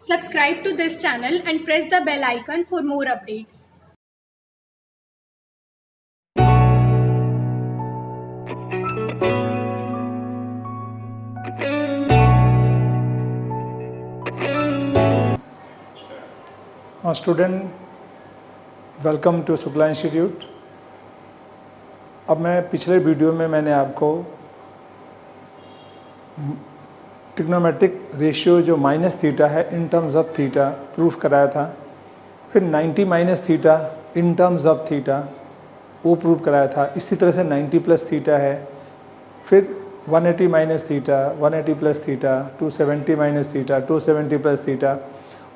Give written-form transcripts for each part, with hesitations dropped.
Subscribe to this channel and press the bell icon for more updates. Student, welcome to Shukla institute. अब मैं पिछले video में मैंने आपको ट्रिग्नोमेट्रिक रेशियो जो माइनस थीटा है in terms of theta proof कराया था। फिर 90 minus theta in terms of theta वो प्रूफ कराया था। इसी तरह से 90 प्लस थीटा है, फिर 180 minus theta, 180 plus theta, 270 minus theta, 270 plus theta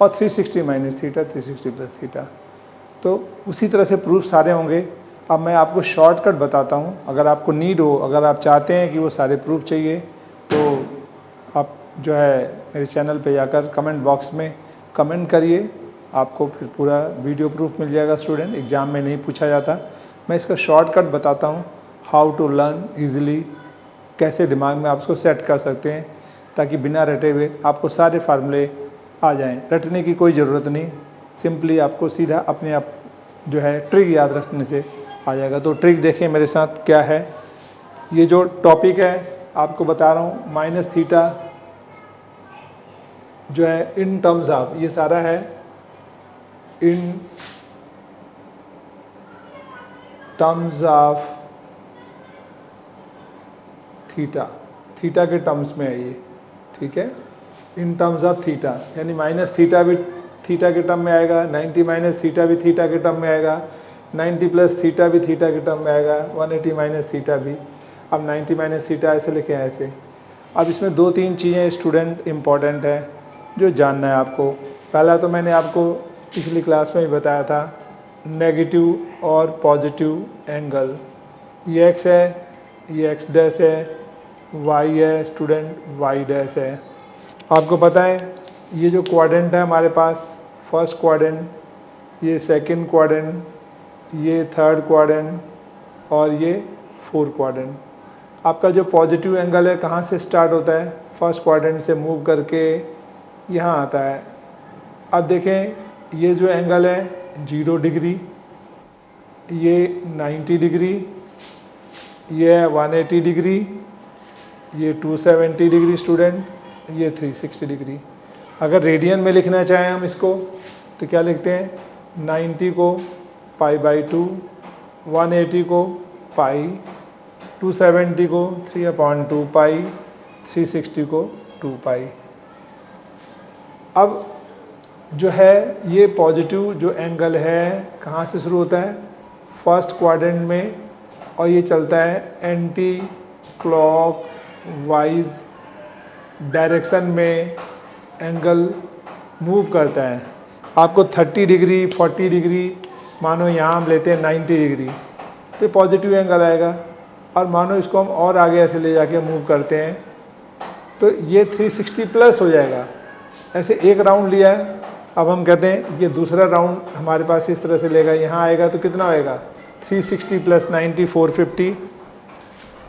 और 360 माइनस थीटा, 360 प्लस थीटा। तो उसी तरह से प्रूफ सारे होंगे। अब मैं आपको शॉर्टकट बताता हूँ, अगर आपको नीड हो, अगर आप चाहते हैं कि वो सारे प्रूफ चाहिए तो आप जो है मेरे चैनल पे जाकर कमेंट बॉक्स में कमेंट करिए, आपको फिर पूरा वीडियो प्रूफ मिल जाएगा। स्टूडेंट, एग्ज़ाम में नहीं पूछा जाता। मैं इसका शॉर्टकट बताता हूँ, हाउ टू लर्न ईज़िली, कैसे दिमाग में आप उसको सेट कर सकते हैं ताकि बिना रटे हुए आपको सारे फार्मूले आ जाएं। रटने की कोई ज़रूरत नहीं, सिंपली आपको सीधा अपने आप जो है ट्रिक याद रखने से आ जाएगा। तो ट्रिक देखें मेरे साथ क्या है। ये जो टॉपिक है आपको बता रहा हूँ, माइनस थीटा जो है इन टर्म्स ऑफ, ये सारा है in terms of theta, theta के टर्म्स में है ये, ठीक है। इन टर्म्स ऑफ थीटा यानी माइनस थीटा भी थीटा के टर्म में आएगा, 90 माइनस थीटा भी थीटा के टर्म में आएगा, 90 प्लस थीटा भी थीटा के टर्म में आएगा, 180 माइनस थीटा भी। अब 90 माइनस थीटा ऐसे लिखे हैं ऐसे। अब इसमें दो तीन चीज़ें स्टूडेंट इम्पॉर्टेंट है जो जानना है आपको। पहला तो मैंने आपको पिछली क्लास में ही बताया था, नेगेटिव और पॉजिटिव एंगल। ये एक्स है, ये एक्स डैश है, वाई है स्टूडेंट, वाई डैश है। आपको पता है ये जो क्वाड्रेंट है हमारे पास, फर्स्ट क्वाड्रेंट, ये सेकंड क्वाड्रेंट, ये थर्ड क्वाड्रेंट और ये फोर्थ क्वाड्रेंट। आपका जो पॉजिटिव एंगल है कहाँ से स्टार्ट होता है, फर्स्ट क्वाड्रेंट से मूव करके यहाँ आता है। अब देखें ये जो एंगल है 0 डिग्री, ये 90 डिग्री, ये 180 डिग्री, ये 270 डिग्री स्टूडेंट, ये 360 डिग्री। अगर रेडियन में लिखना चाहें हम इसको तो क्या लिखते हैं, 90 को π/2, 180 को पाई, 270 को 3/2 पाई, 360 को 2 पाई। अब जो है ये पॉजिटिव जो एंगल है कहाँ से शुरू होता है, फर्स्ट क्वाड्रेंट में, और ये चलता है एंटी क्लॉक वाइज डायरेक्शन में एंगल मूव करता है। आपको 30 डिग्री 40 डिग्री, मानो यहाँ हम लेते हैं 90 डिग्री, तो पॉजिटिव एंगल आएगा। और मानो इसको हम और आगे ऐसे ले जाके मूव करते हैं तो ये 360 प्लस हो जाएगा। ऐसे एक राउंड लिया है, अब हम कहते हैं ये दूसरा राउंड हमारे पास इस तरह से लेगा, यहाँ आएगा तो कितना होएगा 360 प्लस 90 450,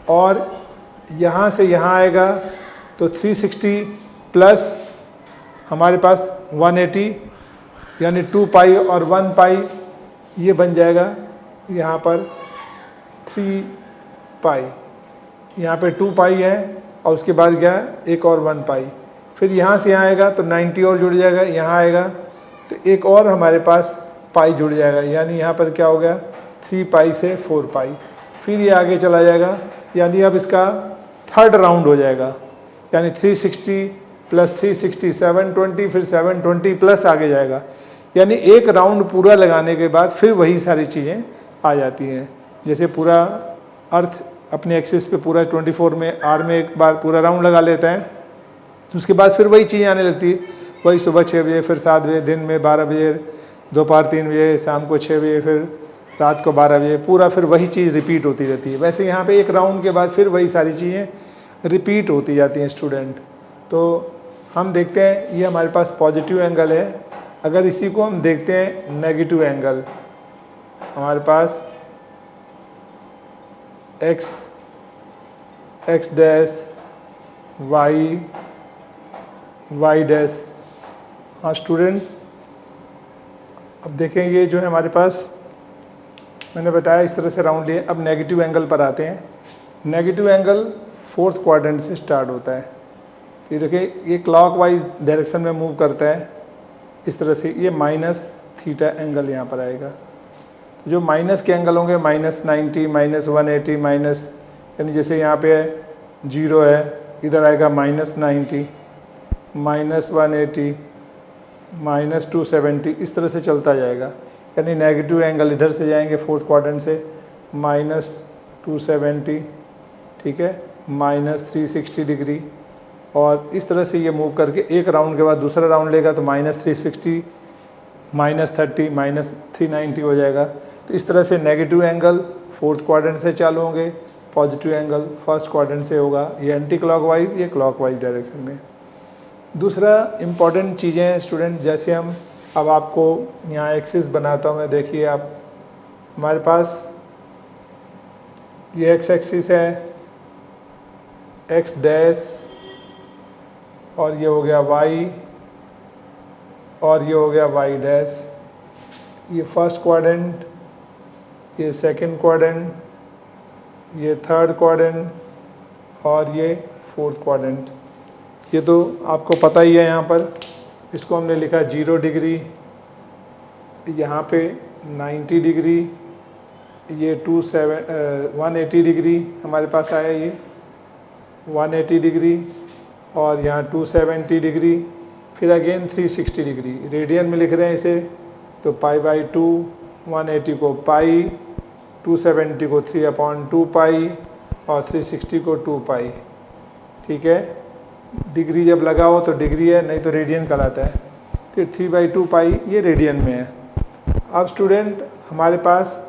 और यहाँ से यहाँ आएगा तो 360 प्लस हमारे पास 180 यानी 2 पाई और 1 पाई, ये बन जाएगा यहाँ पर 3 पाई। यहाँ पे 2 पाई है और उसके बाद क्या है एक और 1 पाई। फिर यहाँ से यहाँ आएगा तो 90 और जुड़ जाएगा, यहाँ आएगा तो एक और हमारे पास पाई जुड़ जाएगा, यानी यहाँ पर क्या हो गया 3 पाई से 4 पाई। फिर ये आगे चला जाएगा, यानी अब इसका थर्ड राउंड हो जाएगा, यानी 360 प्लस 360 720, फिर 720 प्लस आगे जाएगा। यानी एक राउंड पूरा लगाने के बाद फिर वही सारी चीज़ें आ जाती हैं। जैसे पूरा अर्थ अपने एक्सिस पे पूरा 24 में आर में एक बार पूरा राउंड लगा लेता है, तो उसके बाद फिर वही चीज़ें आने लगती है। वही सुबह 6 बजे, फिर 7 बजे, दिन में 12 बजे, दोपहर 3 बजे, शाम को 6 बजे, फिर रात को 12 बजे, पूरा फिर वही चीज़ रिपीट होती रहती है। वैसे यहाँ पे एक राउंड के बाद फिर वही सारी चीज़ें रिपीट होती जाती हैं स्टूडेंट। तो हम देखते हैं ये हमारे पास पॉजिटिव एंगल है। अगर इसी को हम देखते हैं नेगेटिव एंगल, हमारे पास एक्स डैश वाई डैश, हाँ स्टूडेंट, अब देखें ये जो है हमारे पास, मैंने बताया इस तरह से राउंड लिए। अब नेगेटिव एंगल पर आते हैं। नेगेटिव एंगल फोर्थ क्वाड्रेंट से स्टार्ट होता है। तो ये देखिए, ये क्लॉकवाइज डायरेक्शन में मूव करता है इस तरह से। ये माइनस थीटा एंगल यहाँ पर आएगा। तो जो माइनस के एंगल होंगे -90, -180, माइनस, यानी जैसे यहाँ पे 0 है, इधर आएगा -90, -180, -270, इस तरह से चलता जाएगा। यानी नेगेटिव एंगल इधर से जाएंगे फोर्थ क्वाड्रेंट से -270, ठीक है, -360 डिग्री, और इस तरह से ये मूव करके एक राउंड के बाद दूसरा राउंड लेगा तो -360, -30, -390 हो जाएगा। तो इस तरह से नेगेटिव एंगल फोर्थ क्वाड्रेंट से चालू होंगे, पॉजिटिव एंगल फर्स्ट क्वाड्रेंट से होगा। ये एंटी क्लॉकवाइज, ये क्लॉकवाइज डायरेक्शन में। दूसरा इम्पॉर्टेंट चीज़ें हैं स्टूडेंट, जैसे हम, अब आपको यहाँ एक्सिस बनाता हूँ मैं, देखिए आप, हमारे पास ये एक्स एक्सिस है, एक्स डैश, और ये हो गया वाई, और ये हो गया वाई डैश। ये फर्स्ट क्वाड्रेंट, ये सेकंड क्वाड्रेंट, ये थर्ड क्वाड्रेंट, और ये फोर्थ क्वाड्रेंट। ये तो आपको पता ही है। यहाँ पर इसको हमने लिखा 0 डिग्री, यहाँ पे 90 डिग्री, ये 180 डिग्री हमारे पास आया, ये 180 डिग्री, और यहाँ 270 डिग्री, फिर अगेन 360 डिग्री। रेडियन में लिख रहे हैं इसे, तो π/2, 180 को पाई, 270 को 3/2 पाई, और 360 को 2 पाई, ठीक है। डिग्री जब लगा हो तो डिग्री है, नहीं तो रेडियन कहलाता है। फिर 3/2 पाई ये रेडियन में है। अब स्टूडेंट, हमारे पास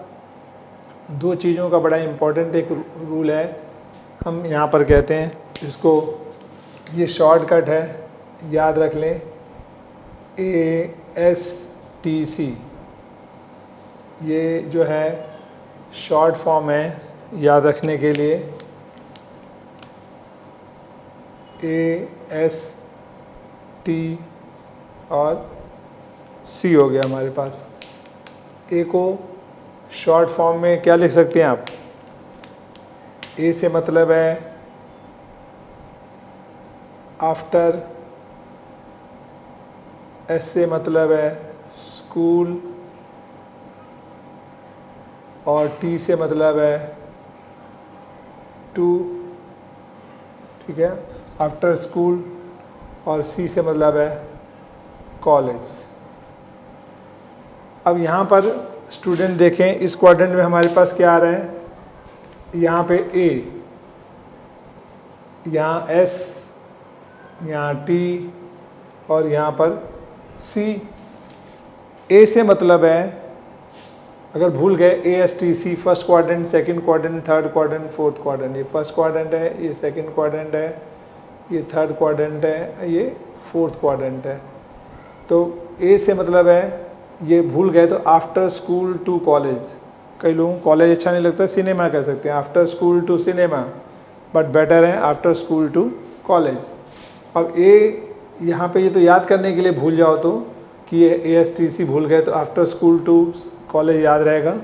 दो चीज़ों का बड़ा इम्पोर्टेंट एक रूल है, हम यहाँ पर कहते हैं इसको, ये शॉर्टकट है, याद रख लें, ASTC, ये जो है शॉर्ट फॉर्म है याद रखने के लिए। AST और C हो गया हमारे पास। A को शॉर्ट फॉर्म में क्या लिख सकते हैं आप? A से मतलब है आफ्टर, S से मतलब है स्कूल, और T से मतलब है टू, ठीक है, आफ्टर स्कूल, और C से मतलब है कॉलेज। अब यहाँ पर स्टूडेंट देखें, इस क्वाड्रेंट में हमारे पास क्या आ रहा है, यहाँ पे A, यहाँ S, यहाँ T, और यहाँ पर C। A से मतलब है, अगर भूल गए, ASTC first quadrant, second quadrant, third quadrant, fourth quadrant. ये फर्स्ट क्वाड्रेंट है, ये सेकंड क्वाड्रेंट है, ये थर्ड क्वाड्रेंट है, ये फोर्थ क्वाड्रेंट है। तो A से मतलब है, ये भूल गए तो आफ्टर स्कूल टू कॉलेज। कई लोगों को कॉलेज अच्छा नहीं लगता, सिनेमा कह सकते हैं, after school to cinema, but better है आफ्टर स्कूल टू कॉलेज। अब A यहाँ पे, ये तो याद करने के लिए भूल जाओ तो कि ये ASTC भूल गए तो आफ्टर स्कूल टू कॉलेज याद रहेगा।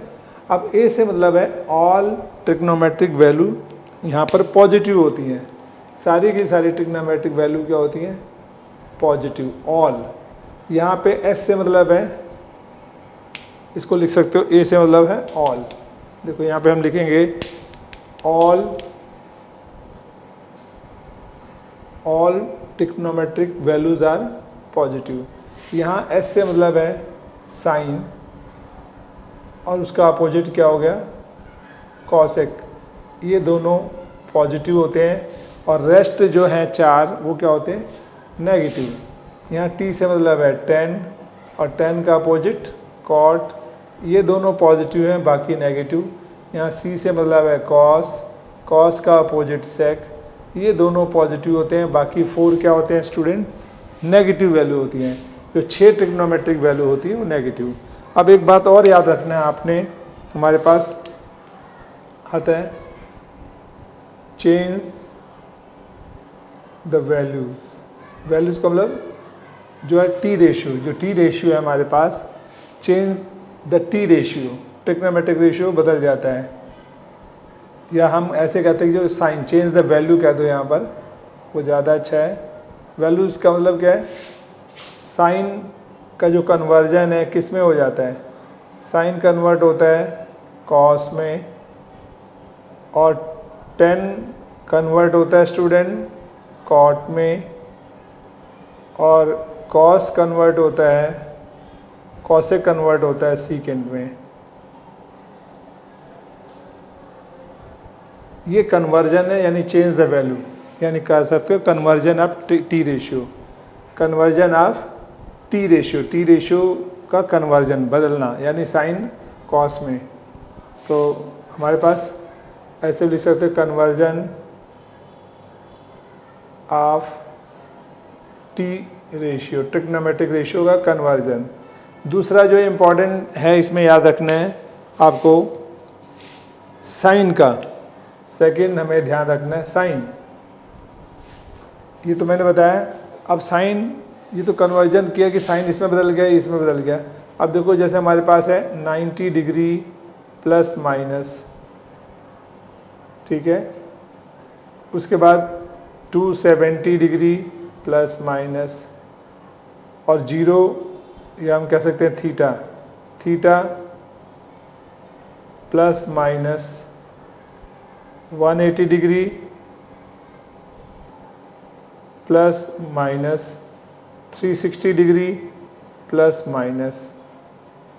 अब A से मतलब है ऑल ट्रिग्नोमेट्रिक वैल्यू यहाँ पर पॉजिटिव होती हैं। सारी की सारी ट्रिग्नोमेट्रिक वैल्यू क्या होती हैं? Positive, all. यहाँ पे S से मतलब है, इसको लिख सकते हो, A से मतलब है ऑल। देखो यहाँ पे हम लिखेंगे all trigonometric values are positive. यहाँ S से मतलब है साइन, और उसका अपोजिट क्या हो गया? कॉसेक। ये दोनों पॉजिटिव होते हैं, और रेस्ट जो हैं चार, वो क्या होते हैं? नेगेटिव। यहाँ T से मतलब है टेन, और टेन का अपोजिट कॉट। ये दोनों पॉजिटिव हैं, बाकी नेगेटिव। यहाँ C से मतलब है कॉस, कॉस का अपोजिट सेक। ये दोनों पॉजिटिव होते हैं, बाकी फोर क्या होते हैं स्टूडेंट? नेगेटिव वैल्यू होती हैं। जो 6 ट्रिग्नोमेट्रिक वैल्यू होती है वो नेगेटिव। अब एक बात और याद रखना है आपने, हमारे पास आता है चेंज द वैल्यूज। वैल्यूज का मतलब जो है टी रेशियो, जो टी रेशियो है हमारे पास, change the T ratio, trigonometric ratio बदल जाता है, या हम ऐसे कहते हैं कि जो साइन, चेंज द वैल्यू कह दो यहाँ पर, वो ज़्यादा अच्छा है। वैल्यूज़ का मतलब क्या है, साइन का जो कन्वर्जन है किस में हो जाता है, साइन कन्वर्ट होता है कॉस में, और टेन कन्वर्ट होता है स्टूडेंट कॉट में, और कॉस कन्वर्ट होता है, कॉसेक कन्वर्ट होता है सीकेंड में। ये कन्वर्जन है, यानी चेंज द वैल्यू, यानी कह सकते हो conversion of T ratio, conversion of T ratio, T ratio का कन्वर्जन बदलना, यानी साइन कॉस में। तो हमारे पास ऐसे लिख सकते हैं conversion of T ratio, trigonometric ratio का कन्वर्जन। दूसरा जो इम्पोर्टेंट है इसमें याद रखना है आपको, साइन का, सेकंड हमें ध्यान रखना है साइन। ये तो मैंने बताया। अब साइन, ये तो कन्वर्जन किया कि साइन इसमें बदल गया, इसमें बदल गया। अब देखो जैसे हमारे पास है 90 डिग्री प्लस माइनस, ठीक है, उसके बाद 270 डिग्री प्लस माइनस, और जीरो, या हम कह सकते हैं theta, theta plus minus 180 degree plus minus 360 degree plus minus.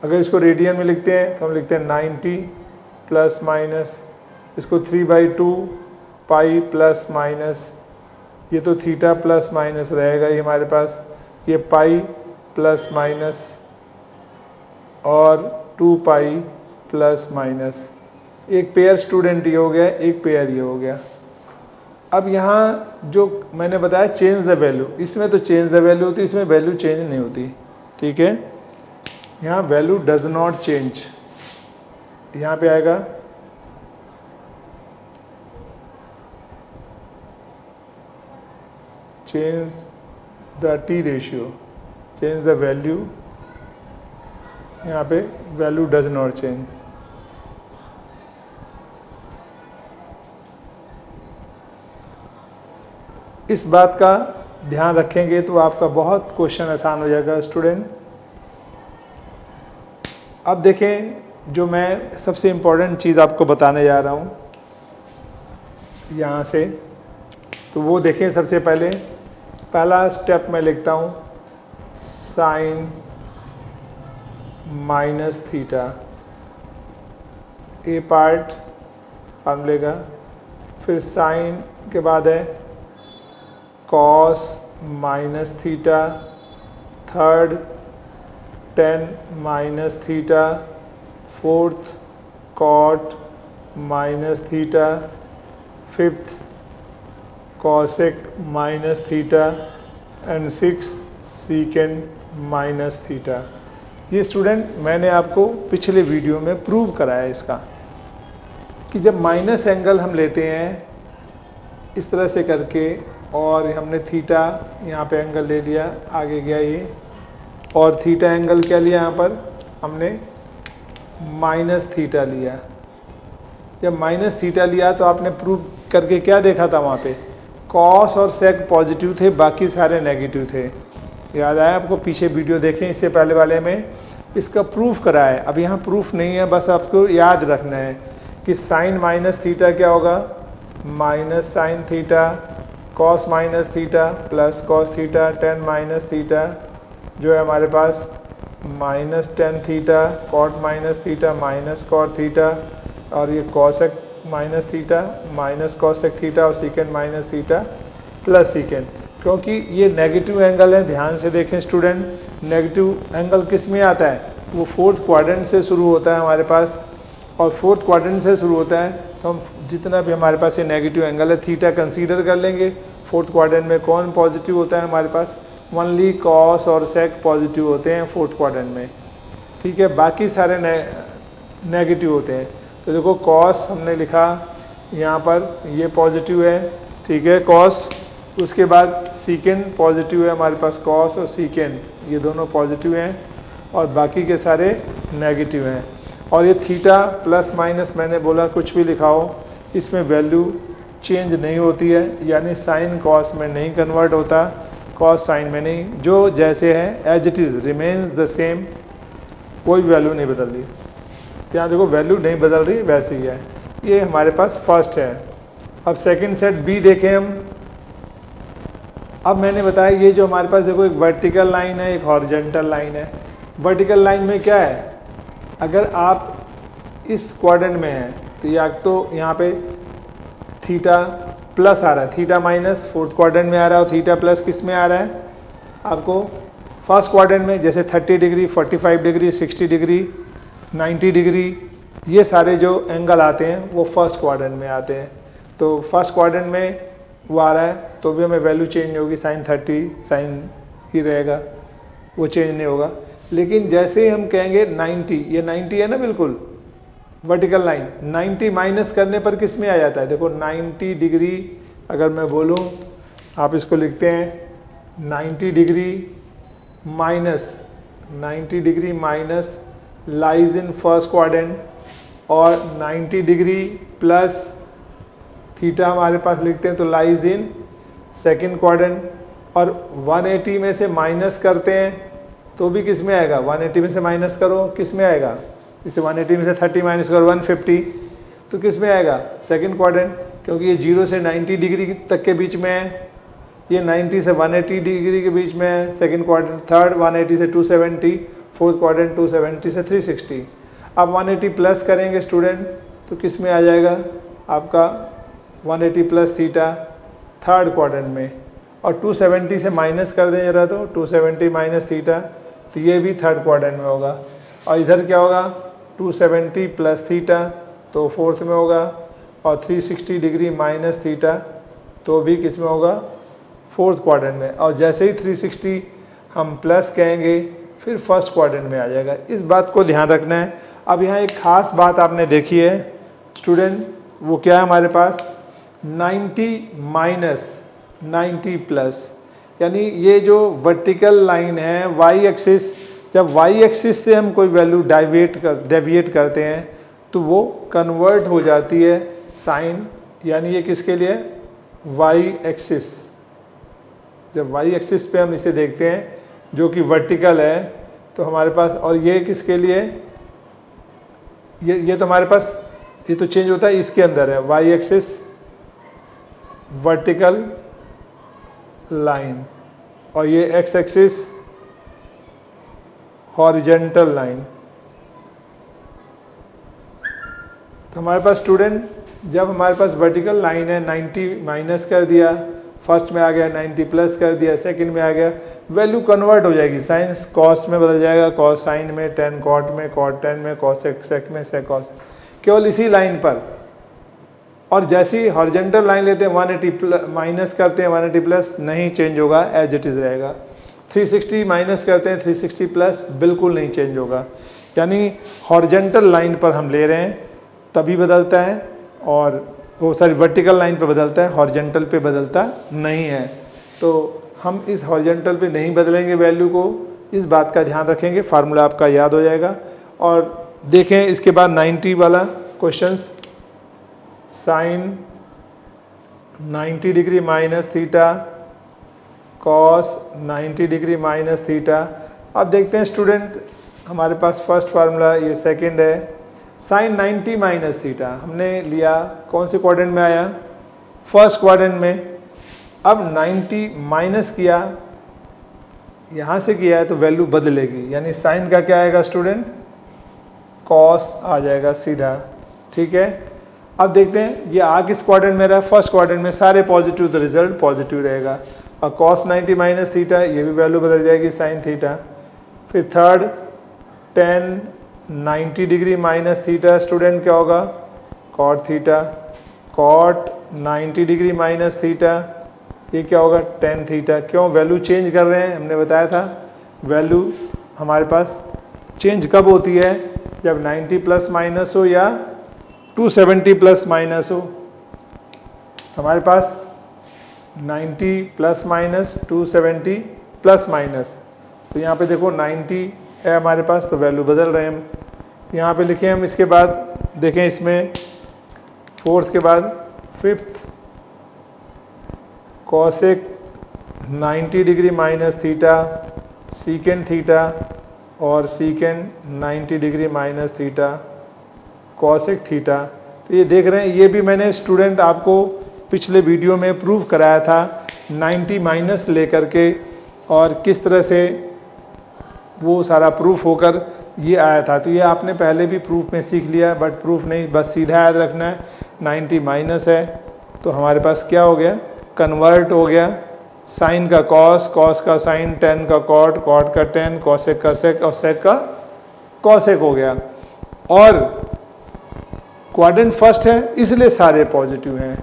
अगर इसको रेडियन में लिखते हैं तो हम लिखते हैं 90 प्लस माइनस, इसको 3/2 पाई प्लस माइनस, ये तो थीटा प्लस माइनस रहेगा ये हमारे पास, ये पाई प्लस माइनस, और 2 पाई प्लस माइनस। एक पेयर स्टूडेंट ये हो गया, एक पेयर ये हो गया। अब यहाँ जो मैंने बताया चेंज द वैल्यू, इसमें तो चेंज द वैल्यू होती है, इसमें वैल्यू चेंज नहीं होती, ठीक है। यहाँ वैल्यू डज नॉट चेंज, यहाँ पे आएगा change the T ratio, change the value, यहाँ पे वैल्यू डज नॉट चेंज। इस बात का ध्यान रखेंगे तो आपका बहुत क्वेश्चन आसान हो जाएगा स्टूडेंट। अब देखें जो मैं सबसे इम्पोर्टेंट चीज़ आपको बताने जा रहा हूँ यहाँ से, तो वो देखें। सबसे पहले पहला स्टेप मैं लिखता हूँ sine minus theta, A part फार्मूले का, फिर साइन के बाद है cos minus theta, third tan minus theta, fourth cot minus theta, fifth cosec minus theta, and six secant minus theta. ये स्टूडेंट मैंने आपको पिछले वीडियो में प्रूव कराया इसका, कि जब माइनस एंगल हम लेते हैं इस तरह से करके, और हमने थीटा यहाँ पे एंगल ले लिया, आगे गया ये, और थीटा एंगल क्या लिया यहाँ पर हमने माइनस थीटा लिया। जब माइनस थीटा लिया तो आपने प्रूव करके क्या देखा था, वहाँ पे कॉस और सेक पॉजिटिव थे, बाकी सारे नेगेटिव थे। याद आया आपको? पीछे वीडियो देखें, इससे पहले वाले में इसका प्रूफ करा है। अब यहाँ प्रूफ नहीं है, बस आपको याद रखना है कि साइन माइनस थीटा क्या होगा, minus sine theta, cos minus theta plus cos theta, tan minus theta जो है हमारे पास minus tan theta, cot minus theta minus cot theta, और ये cosec minus theta minus cosec theta, और secant minus theta plus secant. क्योंकि ये negative angle है, ध्यान से देखें स्टूडेंट, नेगेटिव एंगल किस में आता है, वो फोर्थ क्वाड्रेंट से शुरू होता है हमारे पास, और फोर्थ क्वाड्रेंट से शुरू होता है तो हम जितना भी हमारे पास ये नेगेटिव एंगल है थीटा कंसीडर कर लेंगे। फोर्थ क्वाड्रेंट में कौन पॉजिटिव होता है हमारे पास, ओनली कॉस और सेक पॉजिटिव होते हैं फोर्थ क्वाड्रेंट में, ठीक है, बाकी सारे नेगेटिव होते हैं। तो देखो कॉस हमने लिखा यहाँ पर, ये पॉजिटिव है, ठीक है, कॉस उसके बाद सीकेंड पॉजिटिव है हमारे पास, कॉस और सीकेंड ये दोनों पॉजिटिव हैं और बाकी के सारे नेगेटिव हैं। और ये थीटा प्लस माइनस मैंने बोला कुछ भी लिखाओ इसमें वैल्यू चेंज नहीं होती है, यानी साइन कॉस में नहीं कन्वर्ट होता, कॉस साइन में नहीं, जो जैसे है as it is remains the same, कोई वैल्यू नहीं बदल रही। यहाँ देखो वैल्यू नहीं बदल रही, वैसे ही है। ये हमारे पास फर्स्ट है। अब सेकंड सेट बी देखें हम। अब मैंने बताया ये जो हमारे पास देखो एक वर्टिकल लाइन है, एक हॉरिजॉन्टल लाइन है। वर्टिकल लाइन में क्या है, अगर आप इस क्वाड्रेंट में हैं तो या तो यहाँ पे थीटा प्लस आ रहा है, थीटा माइनस फोर्थ क्वाड्रेंट में आ रहा है, और थीटा प्लस किस में आ रहा है आपको फर्स्ट क्वाड्रेंट में, जैसे 30 डिग्री, 45 डिग्री, 60 डिग्री, 90 डिग्री, ये सारे जो एंगल आते हैं वो फर्स्ट क्वाड्रेंट में आते हैं। तो फर्स्ट क्वाड्रेंट में वो आ रहा है तो भी हमें वैल्यू चेंज नहीं होगी, साइन 30 साइन ही रहेगा, वो चेंज नहीं होगा। लेकिन जैसे ही हम कहेंगे 90, ये 90 है ना बिल्कुल वर्टिकल लाइन, 90 माइनस करने पर किस में आ जाता है, देखो 90 डिग्री अगर मैं बोलूँ, आप इसको लिखते हैं 90 degree minus, 90 degree minus lies in first quadrant, और 90 डिग्री प्लस थीटा हमारे पास लिखते हैं तो लाइज इन सेकंड क्वाड्रेंट, और 180 में से माइनस करते हैं तो भी किस में आएगा, 180 में से माइनस करो किस में आएगा, इसे 180 में से 30 माइनस करो 150 तो किस में आएगा, सेकंड क्वाड्रेंट, क्योंकि ये 0 से 90 डिग्री तक के बीच में है, ये 90 से 180 डिग्री के बीच में है सेकंड क्वाड्रेंट, थर्ड 180 से 270, फोर्थ क्वाड्रेंट 270 से 360। अब 180 प्लस करेंगे स्टूडेंट तो किस में आ जाएगा आपका 180 प्लस थीटा थर्ड क्वाड्रेंट में, और 270 से माइनस कर दें जरा तो 270 माइनस थीटा तो ये भी थर्ड क्वाड्रेंट में होगा, और इधर क्या होगा 270 प्लस थीटा तो फोर्थ में होगा, और 360 डिग्री माइनस थीटा तो भी किस में होगा, फोर्थ क्वाड्रेंट में। और जैसे ही 360 हम प्लस कहेंगे फिर फर्स्ट क्वाड्रेंट में आ जाएगा, इस बात को ध्यान रखना है। अब यहाँ एक ख़ास बात आपने देखी है स्टूडेंट, वो क्या है हमारे पास 90 माइनस 90 प्लस, यानी ये जो वर्टिकल लाइन है वाई एक्सिस, जब वाई एक्सिस से हम कोई वैल्यू डेविएट करते हैं तो वो कन्वर्ट हो जाती है साइन, यानी ये किसके लिए वाई एक्सिस, जब वाई एक्सिस पे हम इसे देखते हैं जो कि वर्टिकल है तो हमारे पास, और ये किसके लिए, ये तो हमारे पास ये तो चेंज होता है इसके अंदर है, वाई एक्सिस वर्टिकल लाइन, और ये एक्स एक्सिस हॉरिजॉन्टल लाइन। तो हमारे पास स्टूडेंट जब हमारे पास वर्टिकल लाइन है 90 माइनस कर दिया, फर्स्ट में आ गया 90 प्लस कर दिया, सेकंड में आ गया, वैल्यू कन्वर्ट हो जाएगी, साइंस कॉस में बदल जाएगा, कॉस साइन में, टेन कॉट में, कॉट टेन में, कॉस सेक में, सेक कॉस, केवल इसी लाइन पर। और जैसी हॉरिजॉन्टल लाइन लेते हैं 180 माइनस करते हैं 180 प्लस, नहीं चेंज होगा, एज इट इज़ रहेगा। 360 माइनस करते हैं 360 प्लस, बिल्कुल नहीं चेंज होगा। यानी हॉरिजॉन्टल लाइन पर हम ले रहे हैं तभी बदलता है, और वो सॉरी वर्टिकल लाइन पे बदलता है, हॉरिजॉन्टल पे बदलता नहीं है। तो हम इस हॉरिजॉन्टल पे नहीं बदलेंगे वैल्यू को, इस बात का ध्यान रखेंगे, फार्मूला आपका याद हो जाएगा। और देखें इसके बाद 90 वाला questions, sine 90 degree minus theta cos 90 degree minus theta. अब देखते हैं स्टूडेंट, हमारे पास फर्स्ट फार्मूला, ये सेकंड है, साइन 90 माइनस थीटा हमने लिया, कौन से क्वाड्रेंट में आया, फर्स्ट क्वाड्रेंट में। अब 90 माइनस किया, यहाँ से किया है तो वैल्यू बदलेगी, यानी साइन का क्या आएगा स्टूडेंट, कॉस आ जाएगा सीधा, ठीक है। अब देखते हैं ये आ किस क्वाड्रेंट में रहा, फर्स्ट क्वाड्रेंट में, सारे पॉजिटिव तो रिजल्ट पॉजिटिव रहेगा। और कॉस 90 माइनस थीटा, ये भी वैल्यू बदल जाएगी साइन थीटा। फिर third tan 90 degree minus theta, student क्या होगा, cot theta, cot 90 degree minus theta, ये क्या होगा, टेन थीटा। क्यों वैल्यू चेंज कर रहे हैं, हमने बताया था वैल्यू हमारे पास चेंज कब होती है, जब 90 प्लस माइनस हो या 270 प्लस माइनस हो। हमारे पास 90 प्लस माइनस 270 प्लस माइनस, तो यहाँ पे देखो 90 है हमारे पास, तो वैल्यू बदल रहे हैं हम। यहाँ पे लिखे हम, इसके बाद देखें इसमें फोर्थ के बाद fifth, cosec 90 degree minus theta secant theta और secant 90 degree minus theta cosec theta. तो ये देख रहे हैं, ये भी मैंने स्टूडेंट आपको पिछले वीडियो में प्रूव कराया था 90 माइनस लेकर के, और किस तरह से वो सारा प्रूफ होकर ये आया था। तो ये आपने पहले भी प्रूफ में सीख लिया, बट प्रूफ नहीं, बस सीधा याद रखना है 90 माइनस है तो हमारे पास क्या हो गया, कन्वर्ट हो गया, साइन का कॉस, कॉस का साइन, टेन का कॉट, कॉट का टेन, कॉसेक का सेक और सेक का कॉसेक हो गया। और क्वाड्रेंट फर्स्ट है इसलिए सारे पॉजिटिव हैं।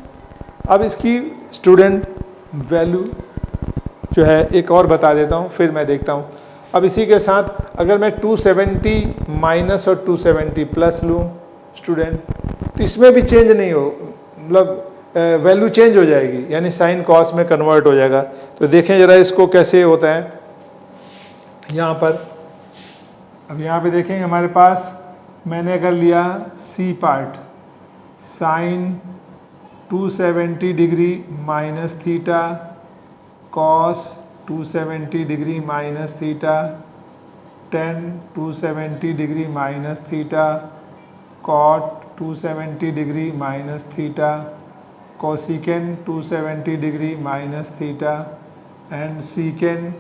अब इसकी स्टूडेंट वैल्यू जो है एक और बता देता हूँ, फिर मैं देखता हूँ। अब इसी के साथ अगर मैं 270 माइनस और 270 प्लस लूँ स्टूडेंट, तो इसमें भी चेंज नहीं हो, मतलब वैल्यू चेंज हो जाएगी, यानी साइन कॉस में कन्वर्ट हो जाएगा। तो देखें ज़रा इसको कैसे होता है यहाँ पर। अब यहाँ पे देखें हमारे पास मैंने अगर लिया C part, sine 270 degree minus theta cos 270 degree minus theta tan 270 degree minus theta cot 270 degree minus theta cosecant 270 degree minus theta and secant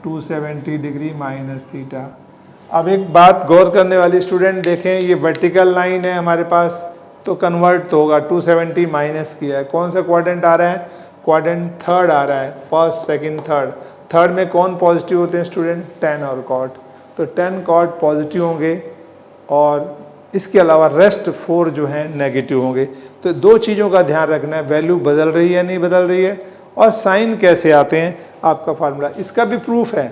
270 degree minus theta. अब एक बात गौर करने वाली स्टूडेंट देखें, ये वर्टिकल लाइन है हमारे पास, तो कन्वर्ट तो होगा, 270 माइनस किया है। कौन सा क्वाड्रेंट आ रहा है, क्वाड्रेंट थर्ड आ रहा है, फर्स्ट सेकंड थर्ड। थर्ड में कौन पॉजिटिव होते हैं स्टूडेंट, 10 और कॉट, तो 10 कॉट पॉजिटिव होंगे और इसके अलावा रेस्ट 4 जो हैं नेगेटिव होंगे। तो दो चीज़ों का ध्यान रखना है, वैल्यू बदल रही है नहीं बदल रही है, और साइन कैसे आते हैं आपका फार्मूला, इसका भी प्रूफ है।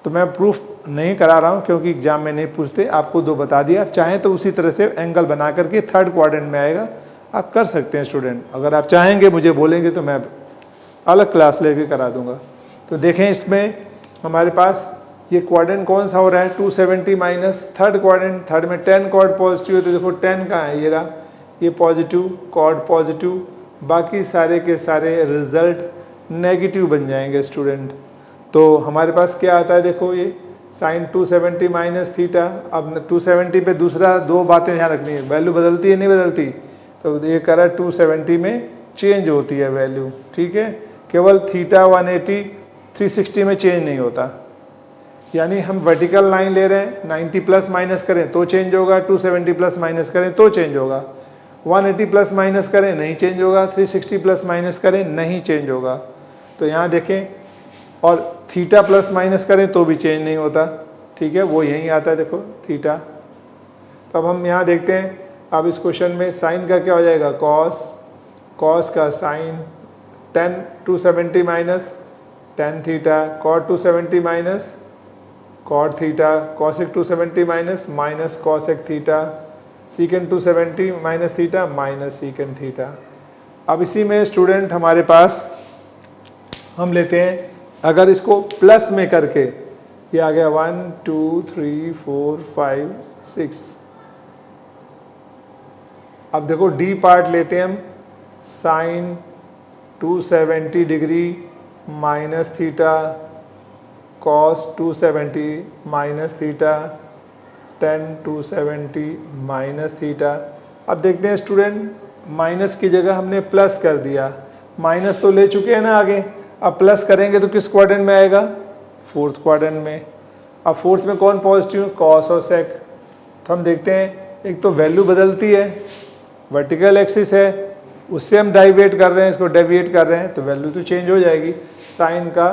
तो मैं प्रूफ नहीं करा रहा हूँ क्योंकि एग्जाम में नहीं पूछते, आपको दो बता दिया। आप चाहें तो उसी तरह से एंगल बना करके थर्ड क्वाड्रेंट में आएगा, आप कर सकते हैं स्टूडेंट। अगर आप चाहेंगे मुझे बोलेंगे तो मैं अलग क्लास लेके करा दूंगा। तो देखें इसमें हमारे पास ये क्वाड्रेंट कौन सा हो रहा है, 270 माइनस थर्ड क्वाड्रेंट, थर्ड में 10 कॉर्ड पॉजिटिव है, तो देखो 10 कहाँ है, ये रहा, ये पॉजिटिव कॉर्ड पॉजिटिव, बाकी सारे के सारे रिजल्ट नेगेटिव बन जाएंगे स्टूडेंट। तो हमारे पास क्या आता है, देखो ये साइन 270 माइनस थीटा। अब 270 पे दूसरा दो बातें ध्यान रखनी है, वैल्यू बदलती है नहीं बदलती, तो ये कह रहा है 270 में चेंज होती है वैल्यू, ठीक है, केवल थीटा 180 360 में चेंज नहीं होता। यानी हम वर्टिकल लाइन ले रहे हैं, 90 प्लस माइनस करें तो चेंज होगा, 270 प्लस माइनस करें तो चेंज होगा, 180 प्लस माइनस करें नहीं चेंज होगा, 360 प्लस माइनस करें नहीं चेंज होगा। तो यहाँ देखें, और थीटा प्लस माइनस करें तो भी चेंज नहीं होता, ठीक है, वो यहीं आता है, देखो थीटा। तो अब हम यहाँ देखते हैं, अब इस क्वेश्चन में साइन का क्या हो जाएगा, कॉस, कॉस का sine 10 270 minus tan theta, cot 270 minus cot theta, cosec 270 minus minus cosec theta, secant 270 minus theta minus secant theta. अब इसी में स्टूडेंट हमारे पास हम लेते हैं, अगर इसको प्लस में करके, ये आ गया 1 2 3 4 5 6। अब देखो डी पार्ट लेते हैं हम, sine 270 degree minus theta cos 270 minus theta tan 270 minus theta. अब देखते हैं स्टूडेंट, माइनस की जगह हमने प्लस कर दिया, माइनस तो ले चुके हैं ना आगे, अब प्लस करेंगे तो किस क्वाड्रेंट में आएगा, फोर्थ क्वाड्रेंट में। अब फोर्थ में कौन पॉजिटिव, कॉस और सेक। तो हम देखते हैं, एक तो वैल्यू बदलती है, वर्टिकल एक्सिस है, उससे हम डाइवेट कर रहे हैं, इसको डेविएट कर रहे हैं, तो वैल्यू तो चेंज हो जाएगी, साइन का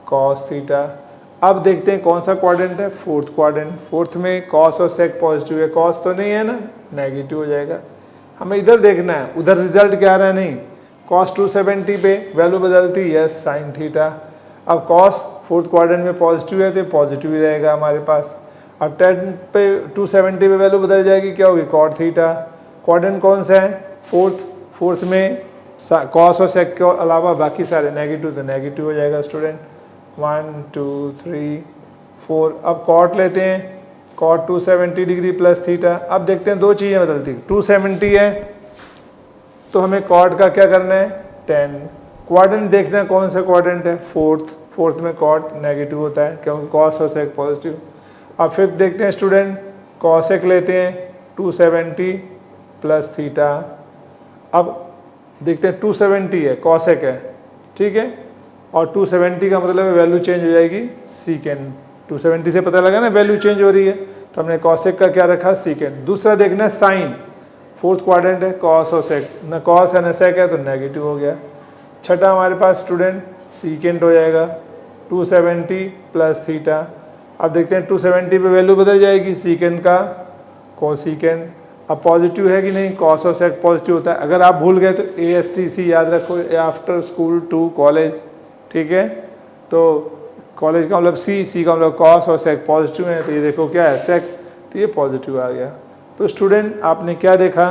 कॉस थीटा। अब देखते हैं कौन सा क्वाड्रेंट है, फोर्थ क्वाड्रेंट। फोर्थ में कॉस और सेक पॉजिटिव है, कॉस तो नहीं है ना, नेगेटिव हो जाएगा। हमें इधर देखना है, उधर रिजल्ट क्या आ रहा है, नहीं, कॉस 270 पे वैल्यू बदलती, यस साइन थीटा। अब कॉस फोर्थ क्वाड्रेंट में पॉजिटिव है तो पॉजिटिव ही रहेगा हमारे पास। अब 10 पे 270 पे वैल्यू बदल जाएगी, क्या होगी, कॉट थीटा। क्वाड्रेंट कौन सा है, फोर्थ, फोर्थ में कॉस और सेक के अलावा बाकी सारे नेगेटिव, तो नेगेटिव हो जाएगा स्टूडेंट। 1 2 3 4। अब कॉट लेते हैं, कॉट 270 डिग्री प्लस थीटा। अब देखते हैं दो चीज़ें बदलती, 270 है तो हमें कॉट का क्या करना है 10। क्वाड्रेंट देखते हैं कौन सा क्वाड्रेंट है, फोर्थ में कॉट नेगेटिव होता है क्योंकि कॉस और सेक पॉजिटिव। अब फिफ्थ देखते हैं स्टूडेंट, कॉसेक लेते हैं 270 प्लस थीटा। अब देखते हैं 270 है, कॉसेक है, ठीक है, और 270 का मतलब वैल्यू चेंज हो जाएगी सीकेंड। 270 से पता लगा ना वैल्यू चेंज हो रही है, तो हमने कॉसेक का क्या रखा सीकेंड। दूसरा देखना है साइन, फोर्थ क्वाड्रेंट है, कॉस और सेक, न कॉस है न सेक है तो नेगेटिव हो गया। छठा हमारे पास स्टूडेंट सीकेंड हो जाएगा 270 प्लस थीटा। अब देखते हैं 270 पे वैल्यू बदल जाएगी सीकेंड का कोसीकेंड। अब पॉजिटिव है कि नहीं, कॉस और सेक पॉजिटिव होता है। अगर आप भूल गए तो ASTC याद रखो, आफ्टर स्कूल टू कॉलेज, ठीक है। तो कॉलेज का मतलब सी का मतलब कॉस और सेक पॉजिटिव है, तो ये देखो क्या है सेक, तो ये पॉजिटिव आ गया। तो स्टूडेंट आपने क्या देखा,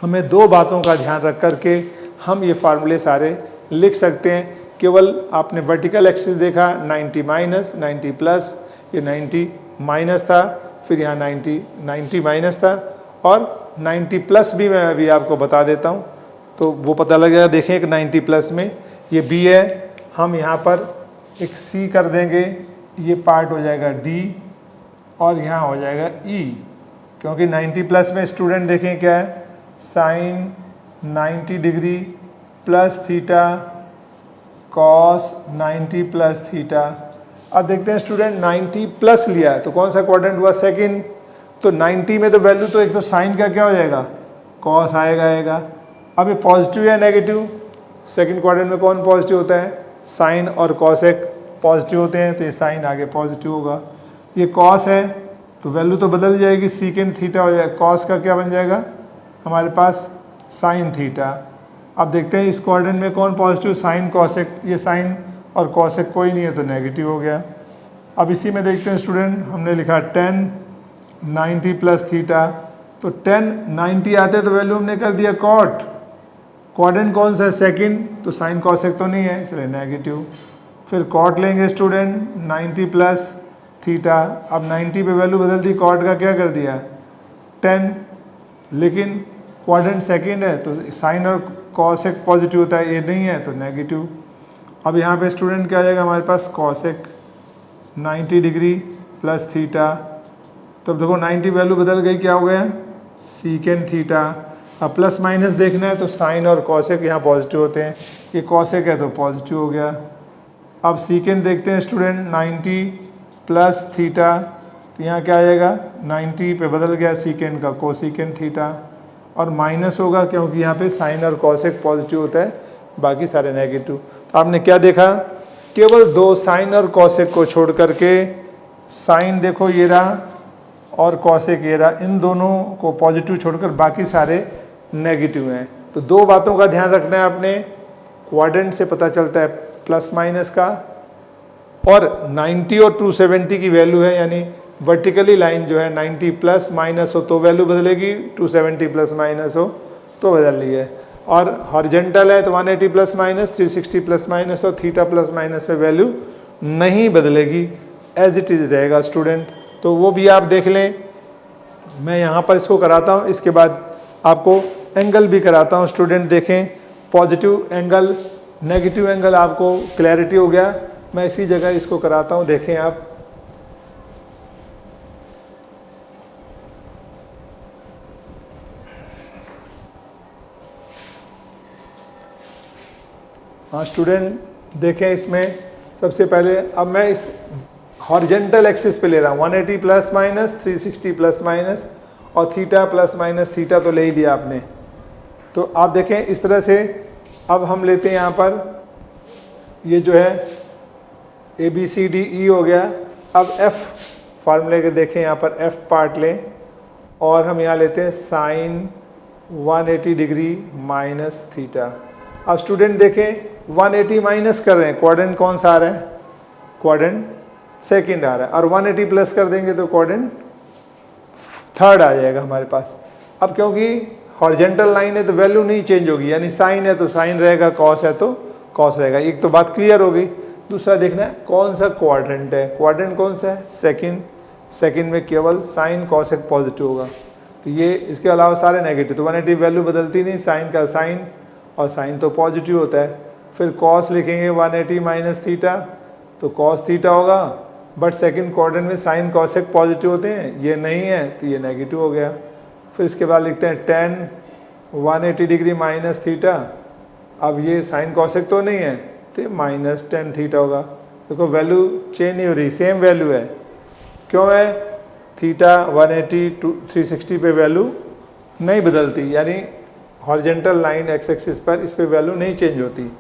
हमें दो बातों का ध्यान रख करके हम ये फार्मूले सारे लिख सकते हैं। केवल आपने वर्टिकल एक्सिस देखा 90 माइनस 90 प्लस, ये 90 माइनस था, फिर यहाँ 90 माइनस था, और 90 प्लस भी मैं अभी आपको बता देता हूँ तो वो पता लगेगा। देखें एक 90 प्लस में ये B है, हम यहाँ पर एक C कर देंगे, ये पार्ट हो जाएगा D और यहाँ हो जाएगा E, क्योंकि 90 प्लस में स्टूडेंट देखें क्या है, sine 90 degree plus theta cos 90 plus theta. अब देखते हैं स्टूडेंट 90 प्लस लिया है तो कौन सा क्वाड्रेंट हुआ सेकंड, तो 90 में तो वैल्यू तो एक तो साइन का क्या हो जाएगा कॉस आएगा। अब ये पॉजिटिव या नेगेटिव, सेकंड क्वाड्रेंट में कौन पॉजिटिव होता है, साइन और कॉसेक पॉजिटिव होते हैं, तो ये साइन आगे पॉजिटिव होगा। ये कॉस है तो वैल्यू तो बदल जाएगी, सीकेंड थीटा हो जाएगा, कॉस का क्या बन जाएगा हमारे पास साइन थीटा। अब देखते हैं इस क्वाड्रेंट में कौन पॉजिटिव, साइन कॉसेक, ये साइन और कॉसेक कोई नहीं है तो नेगेटिव हो गया। अब इसी में देखते हैं स्टूडेंट, हमने लिखा 10 90 प्लस थीटा, तो 10 90 आते तो वैल्यू हमने कर दिया कॉट, क्वाड्रेंट कौन सा है सेकंड, तो साइन कॉसेक तो नहीं है इसलिए नेगेटिव। फिर कॉट लेंगे स्टूडेंट 90 प्लस थीटा। अब 90 पे वैल्यू बदल दी, कॉट का क्या कर दिया 10, लेकिन क्वाड्रेंट सेकंड है तो साइन और कॉसेक पॉजिटिव होता है, ये नहीं है तो नेगेटिव। अब यहाँ पे स्टूडेंट क्या आ जाएगा हमारे पास कॉसेक 90 डिग्री प्लस थीटा। तो अब देखो 90 वैल्यू बदल गई, क्या हो गया सीकेंड थीटा। अब प्लस माइनस देखना है तो साइन और कॉसेक यहाँ पॉजिटिव होते हैं, ये कॉसेक है तो पॉजिटिव हो गया। अब सीकेंड देखते हैं स्टूडेंट 90 प्लस थीटा, तो यहाँ क्या आ जाएगा 90 पे बदल गया सीकेंड का कोसीकेंड थीटा, और माइनस होगा क्योंकि यहाँ पे साइन और कॉसेक पॉजिटिव होता है, बाकी सारे नेगेटिव। तो आपने क्या देखा, केवल दो साइन और कॉसेक को छोड़ करके, साइन देखो ये रहा और कॉसेक ये रहा, इन दोनों को पॉजिटिव छोड़कर बाकी सारे नेगेटिव हैं। तो दो बातों का ध्यान रखना है आपने, क्वाड्रेंट से पता चलता है प्लस माइनस का, और 90 और 270 की वैल्यू है, यानी वर्टिकली लाइन जो है 90 प्लस माइनस हो तो वैल्यू बदलेगी, 270 प्लस माइनस हो तो बदल रही है, और हॉरिजेंटल है तो 180 प्लस माइनस 360 प्लस माइनस और थीटा प्लस माइनस में वैल्यू नहीं बदलेगी, एज इट इज़ रहेगा स्टूडेंट। तो वो भी आप देख लें, मैं यहाँ पर इसको कराता हूँ, इसके बाद आपको एंगल भी कराता हूँ स्टूडेंट। देखें पॉजिटिव एंगल नेगेटिव एंगल, आपको क्लैरिटी हो गया। मैं इसी जगह इसको कराता हूँ, देखें आप। हाँ स्टूडेंट देखें, इसमें सबसे पहले अब मैं इस हॉरिजेंटल एक्सिस पे ले रहा हूँ 180 प्लस माइनस 360 प्लस माइनस और थीटा प्लस माइनस थीटा तो ले ही लिया आपने। तो आप देखें इस तरह से, अब हम लेते हैं यहाँ पर ये जो है ABCDE हो गया। अब F फार्मूले के देखें, यहाँ पर F पार्ट लें और हम यहाँ लेते हैं साइन 180 डिग्री माइनस थीटा। अब स्टूडेंट देखें 180 माइनस कर रहे हैं, क्वाड्रेंट कौन सा आ रहा है, क्वाड्रेंट सेकंड आ रहा है, और 180 प्लस कर देंगे तो क्वाड्रेंट थर्ड आ जाएगा हमारे पास। अब क्योंकि हॉरिजेंटल लाइन है तो वैल्यू नहीं चेंज होगी, यानी साइन है तो साइन रहेगा, कॉस है तो कॉस रहेगा। एक तो बात क्लियर हो गई। दूसरा देखना है कौन सा क्वाड्रेंट है, क्वाड्रेंट कौन सा है, सेकंड। सेकंड में केवल साइन कॉसेक पॉजिटिव होगा, तो ये इसके अलावा सारे नेगेटिव, तो 180 वैल्यू बदलती नहीं, साइन का साइन और साइन तो पॉजिटिव होता है। फिर कॉस लिखेंगे 180 माइनस थीटा, तो कॉस थीटा होगा, बट सेकंड क्वाड्रेंट में साइन कॉसेक पॉजिटिव होते हैं, ये नहीं है तो ये नेगेटिव हो गया। फिर इसके बाद लिखते हैं टेन 180 डिग्री माइनस थीटा, अब ये साइन कॉसेक तो नहीं है तो माइनस टेन थीटा होगा। देखो वैल्यू चेंज नहीं हो रही, सेम वैल्यू है। क्यों है, थीटा 180 टू 360 पे वैल्यू नहीं बदलती, यानी हॉरिजेंटल लाइन एक्स एक्सिस पर इस पे वैल्यू नहीं चेंज होती।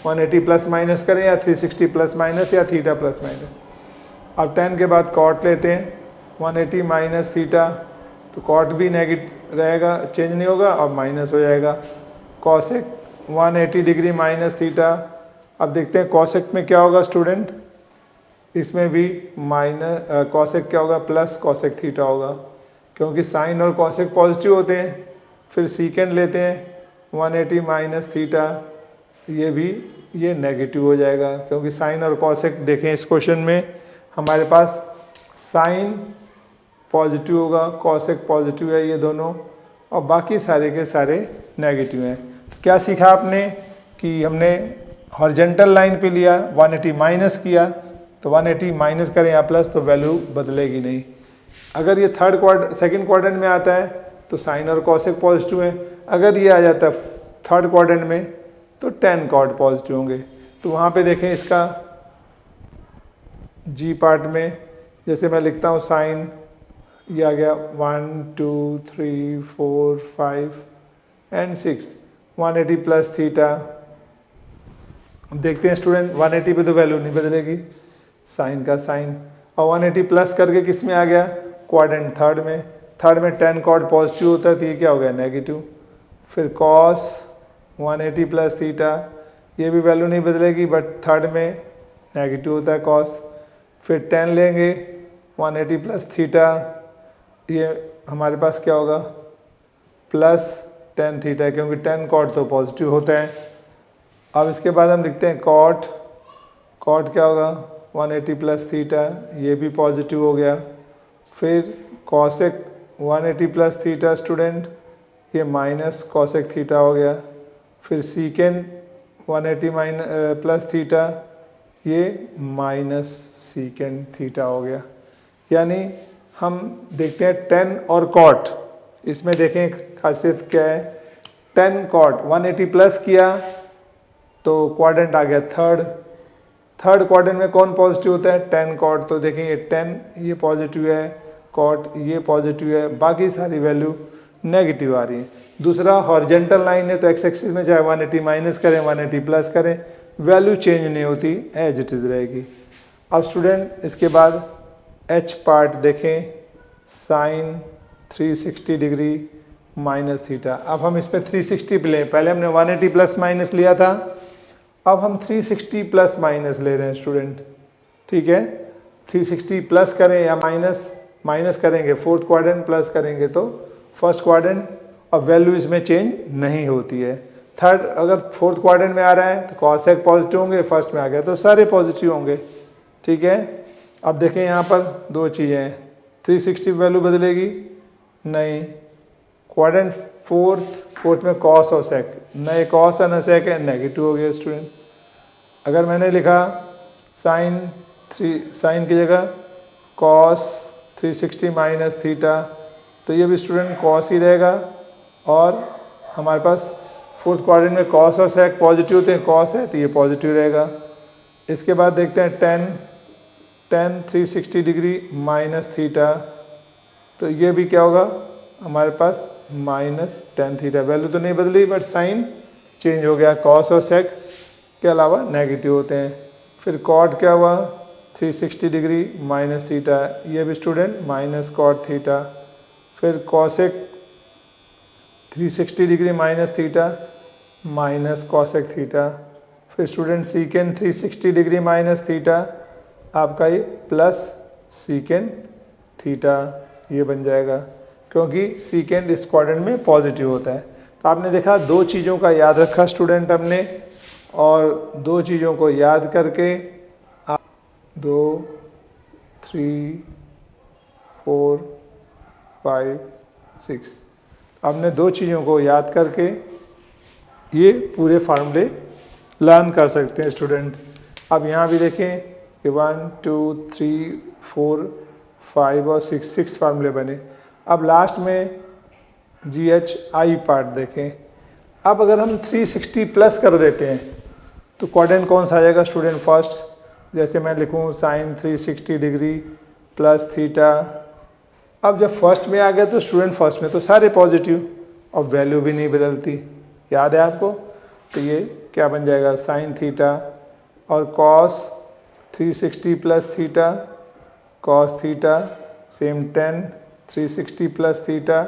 180 प्लस माइनस करें या 360 प्लस माइनस या थीटा प्लस माइनस। अब 10 के बाद कॉट लेते हैं, 180 माइनस थीटा, तो कॉट भी नेगेटिव रहेगा, चेंज नहीं होगा, अब माइनस हो जाएगा। कॉसेक 180 डिग्री माइनस थीटा, अब देखते हैं कॉसेक में क्या होगा स्टूडेंट, इसमें भी माइनस कॉसेक क्या होगा, प्लस कॉसेक थीटा होगा, क्योंकि साइन और कॉसेक पॉजिटिव होते हैं। फिर सीकेंड लेते हैं 180 माइनस थीटा, ये नेगेटिव हो जाएगा, क्योंकि साइन और कॉसेक देखें इस क्वेश्चन में हमारे पास साइन पॉजिटिव होगा, कॉसेक पॉजिटिव है ये दोनों, और बाकी सारे के सारे नेगेटिव हैं। तो क्या सीखा आपने कि हमने हॉरिजेंटल लाइन पे लिया, 180 माइनस किया, तो 180 माइनस करें या प्लस तो वैल्यू बदलेगी नहीं। अगर ये सेकंड क्वाड्रेंट में आता है तो साइन और कॉसेक पॉजिटिव है, अगर ये आ जाता है थर्ड क्वाड्रेंट में तो टेन कॉट पॉजिटिव होंगे। तो वहाँ पे देखें इसका जी पार्ट में, जैसे मैं लिखता हूँ साइन, ये आ गया 1 2 3 4 5 एंड 6, 180 प्लस थीटा। देखते हैं स्टूडेंट 180 पे तो वैल्यू नहीं बदलेगी, साइन का साइन, और 180 प्लस करके किस में आ गया, क्वाड्रेंट थर्ड में। थर्ड में 10 कॉट पॉजिटिव होता है तो ये क्या हो गया, नेगेटिव। फिर कॉस 180 प्लस थीटा, ये भी वैल्यू नहीं बदलेगी, बट थर्ड में नेगेटिव होता है कॉस। फिर 10 लेंगे 180 प्लस थीटा, ये हमारे पास क्या होगा, प्लस 10 थीटा, क्योंकि 10 कॉट तो पॉजिटिव होता है। अब इसके बाद हम लिखते हैं कॉट, कॉट क्या होगा, 180 प्लस थीटा, ये भी पॉजिटिव हो गया। फिर कॉसेक 180 प्लस थीटा स्टूडेंट, ये माइनस कॉसेक थीटा हो गया। फिर सीकेंड 180 प्लस थीटा, ये माइनस सीकेंड थीटा हो गया। यानी हम देखते हैं 10 और कॉट, इसमें देखें खासियत क्या है, 10 कॉट 180 प्लस किया तो क्वाड्रेंट आ गया थर्ड क्वाड्रेंट में कौन पॉजिटिव होता है, 10 कॉट, तो देखें ये 10 ये पॉजिटिव है, कॉट ये पॉजिटिव है, बाकी सारी वैल्यू नेगेटिव आ रही है। दूसरा हॉरिजेंटल लाइन है तो एक्स एक्सिस में चाहे 180 माइनस करें 180 प्लस करें, वैल्यू चेंज नहीं होती, एज इट इज़ रहेगी। अब स्टूडेंट इसके बाद एच पार्ट देखें, साइन 360 डिग्री माइनस थीटा। अब हम इस पर 360 पे लें, पहले हमने 180 प्लस माइनस लिया था, अब हम 360 प्लस माइनस ले रहे हैं स्टूडेंट, ठीक है। 360 प्लस करें या माइनस करेंगे, फोर्थ क्वाड्रेंट प्लस करेंगे तो फर्स्ट क्वाड्रेंट, और वैल्यू इसमें चेंज नहीं होती है। थर्ड अगर फोर्थ क्वाड्रेंट में आ रहा है तो कॉसेक पॉजिटिव होंगे, फर्स्ट में आ गया तो सारे पॉजिटिव होंगे, ठीक है। अब देखें यहाँ पर दो चीज़ें हैं, 360 वैल्यू बदलेगी नहीं, क्वाड्रेंट फोर्थ में कॉस और सेक, नए कॉस और न सेक है, नेगेटिव हो गया स्टूडेंट। अगर मैंने लिखा साइन की जगह कॉस 360 माइनस थीटा, तो ये भी स्टूडेंट कॉस ही रहेगा, और हमारे पास फोर्थ क्वाड्रेंट में कॉस और सेक पॉजिटिव होते हैं, कॉस है तो ये पॉजिटिव रहेगा। इसके बाद देखते हैं 10 360 डिग्री माइनस थीटा, तो ये भी क्या होगा हमारे पास माइनस 10 थीटा, वैल्यू तो नहीं बदली बट साइन चेंज हो गया, कॉस और सेक के अलावा नेगेटिव होते हैं। फिर कॉट क्या हुआ 360 डिग्री माइनस थीटा, ये भी स्टूडेंट माइनस कॉट थीटा। फिर cosec 360 degree minus theta minus cosec theta. फिर स्टूडेंट सीकेंड 360 डिग्री माइनस थीटा, आपका ये प्लस सीकेंड थीटा ये बन जाएगा, क्योंकि सीकेंड इस क्वाड्रेंट में पॉजिटिव होता है। तो आपने देखा दो चीज़ों का याद रखा स्टूडेंट हमने, और दो चीज़ों को याद करके आप 2 3 4 5 6 आपने दो चीज़ों को याद करके ये पूरे फार्मूले लर्न कर सकते हैं स्टूडेंट। अब यहाँ भी देखें कि 1 2 3 4 5 और 6 फार्मूले बने। अब लास्ट में GHI पार्ट देखें। अब अगर हम 360 प्लस कर देते हैं तो क्वाड्रेंट कौन सा आ जाएगा स्टूडेंट? फर्स्ट, जैसे मैं लिखूँ साइन 360 डिग्री प्लस थीटा। अब जब फर्स्ट में आ गया तो स्टूडेंट फर्स्ट में तो सारे पॉजिटिव और वैल्यू भी नहीं बदलती, याद है आपको? तो ये क्या बन जाएगा? साइन थीटा और cos 360 plus theta, cos theta same 10 360 plus theta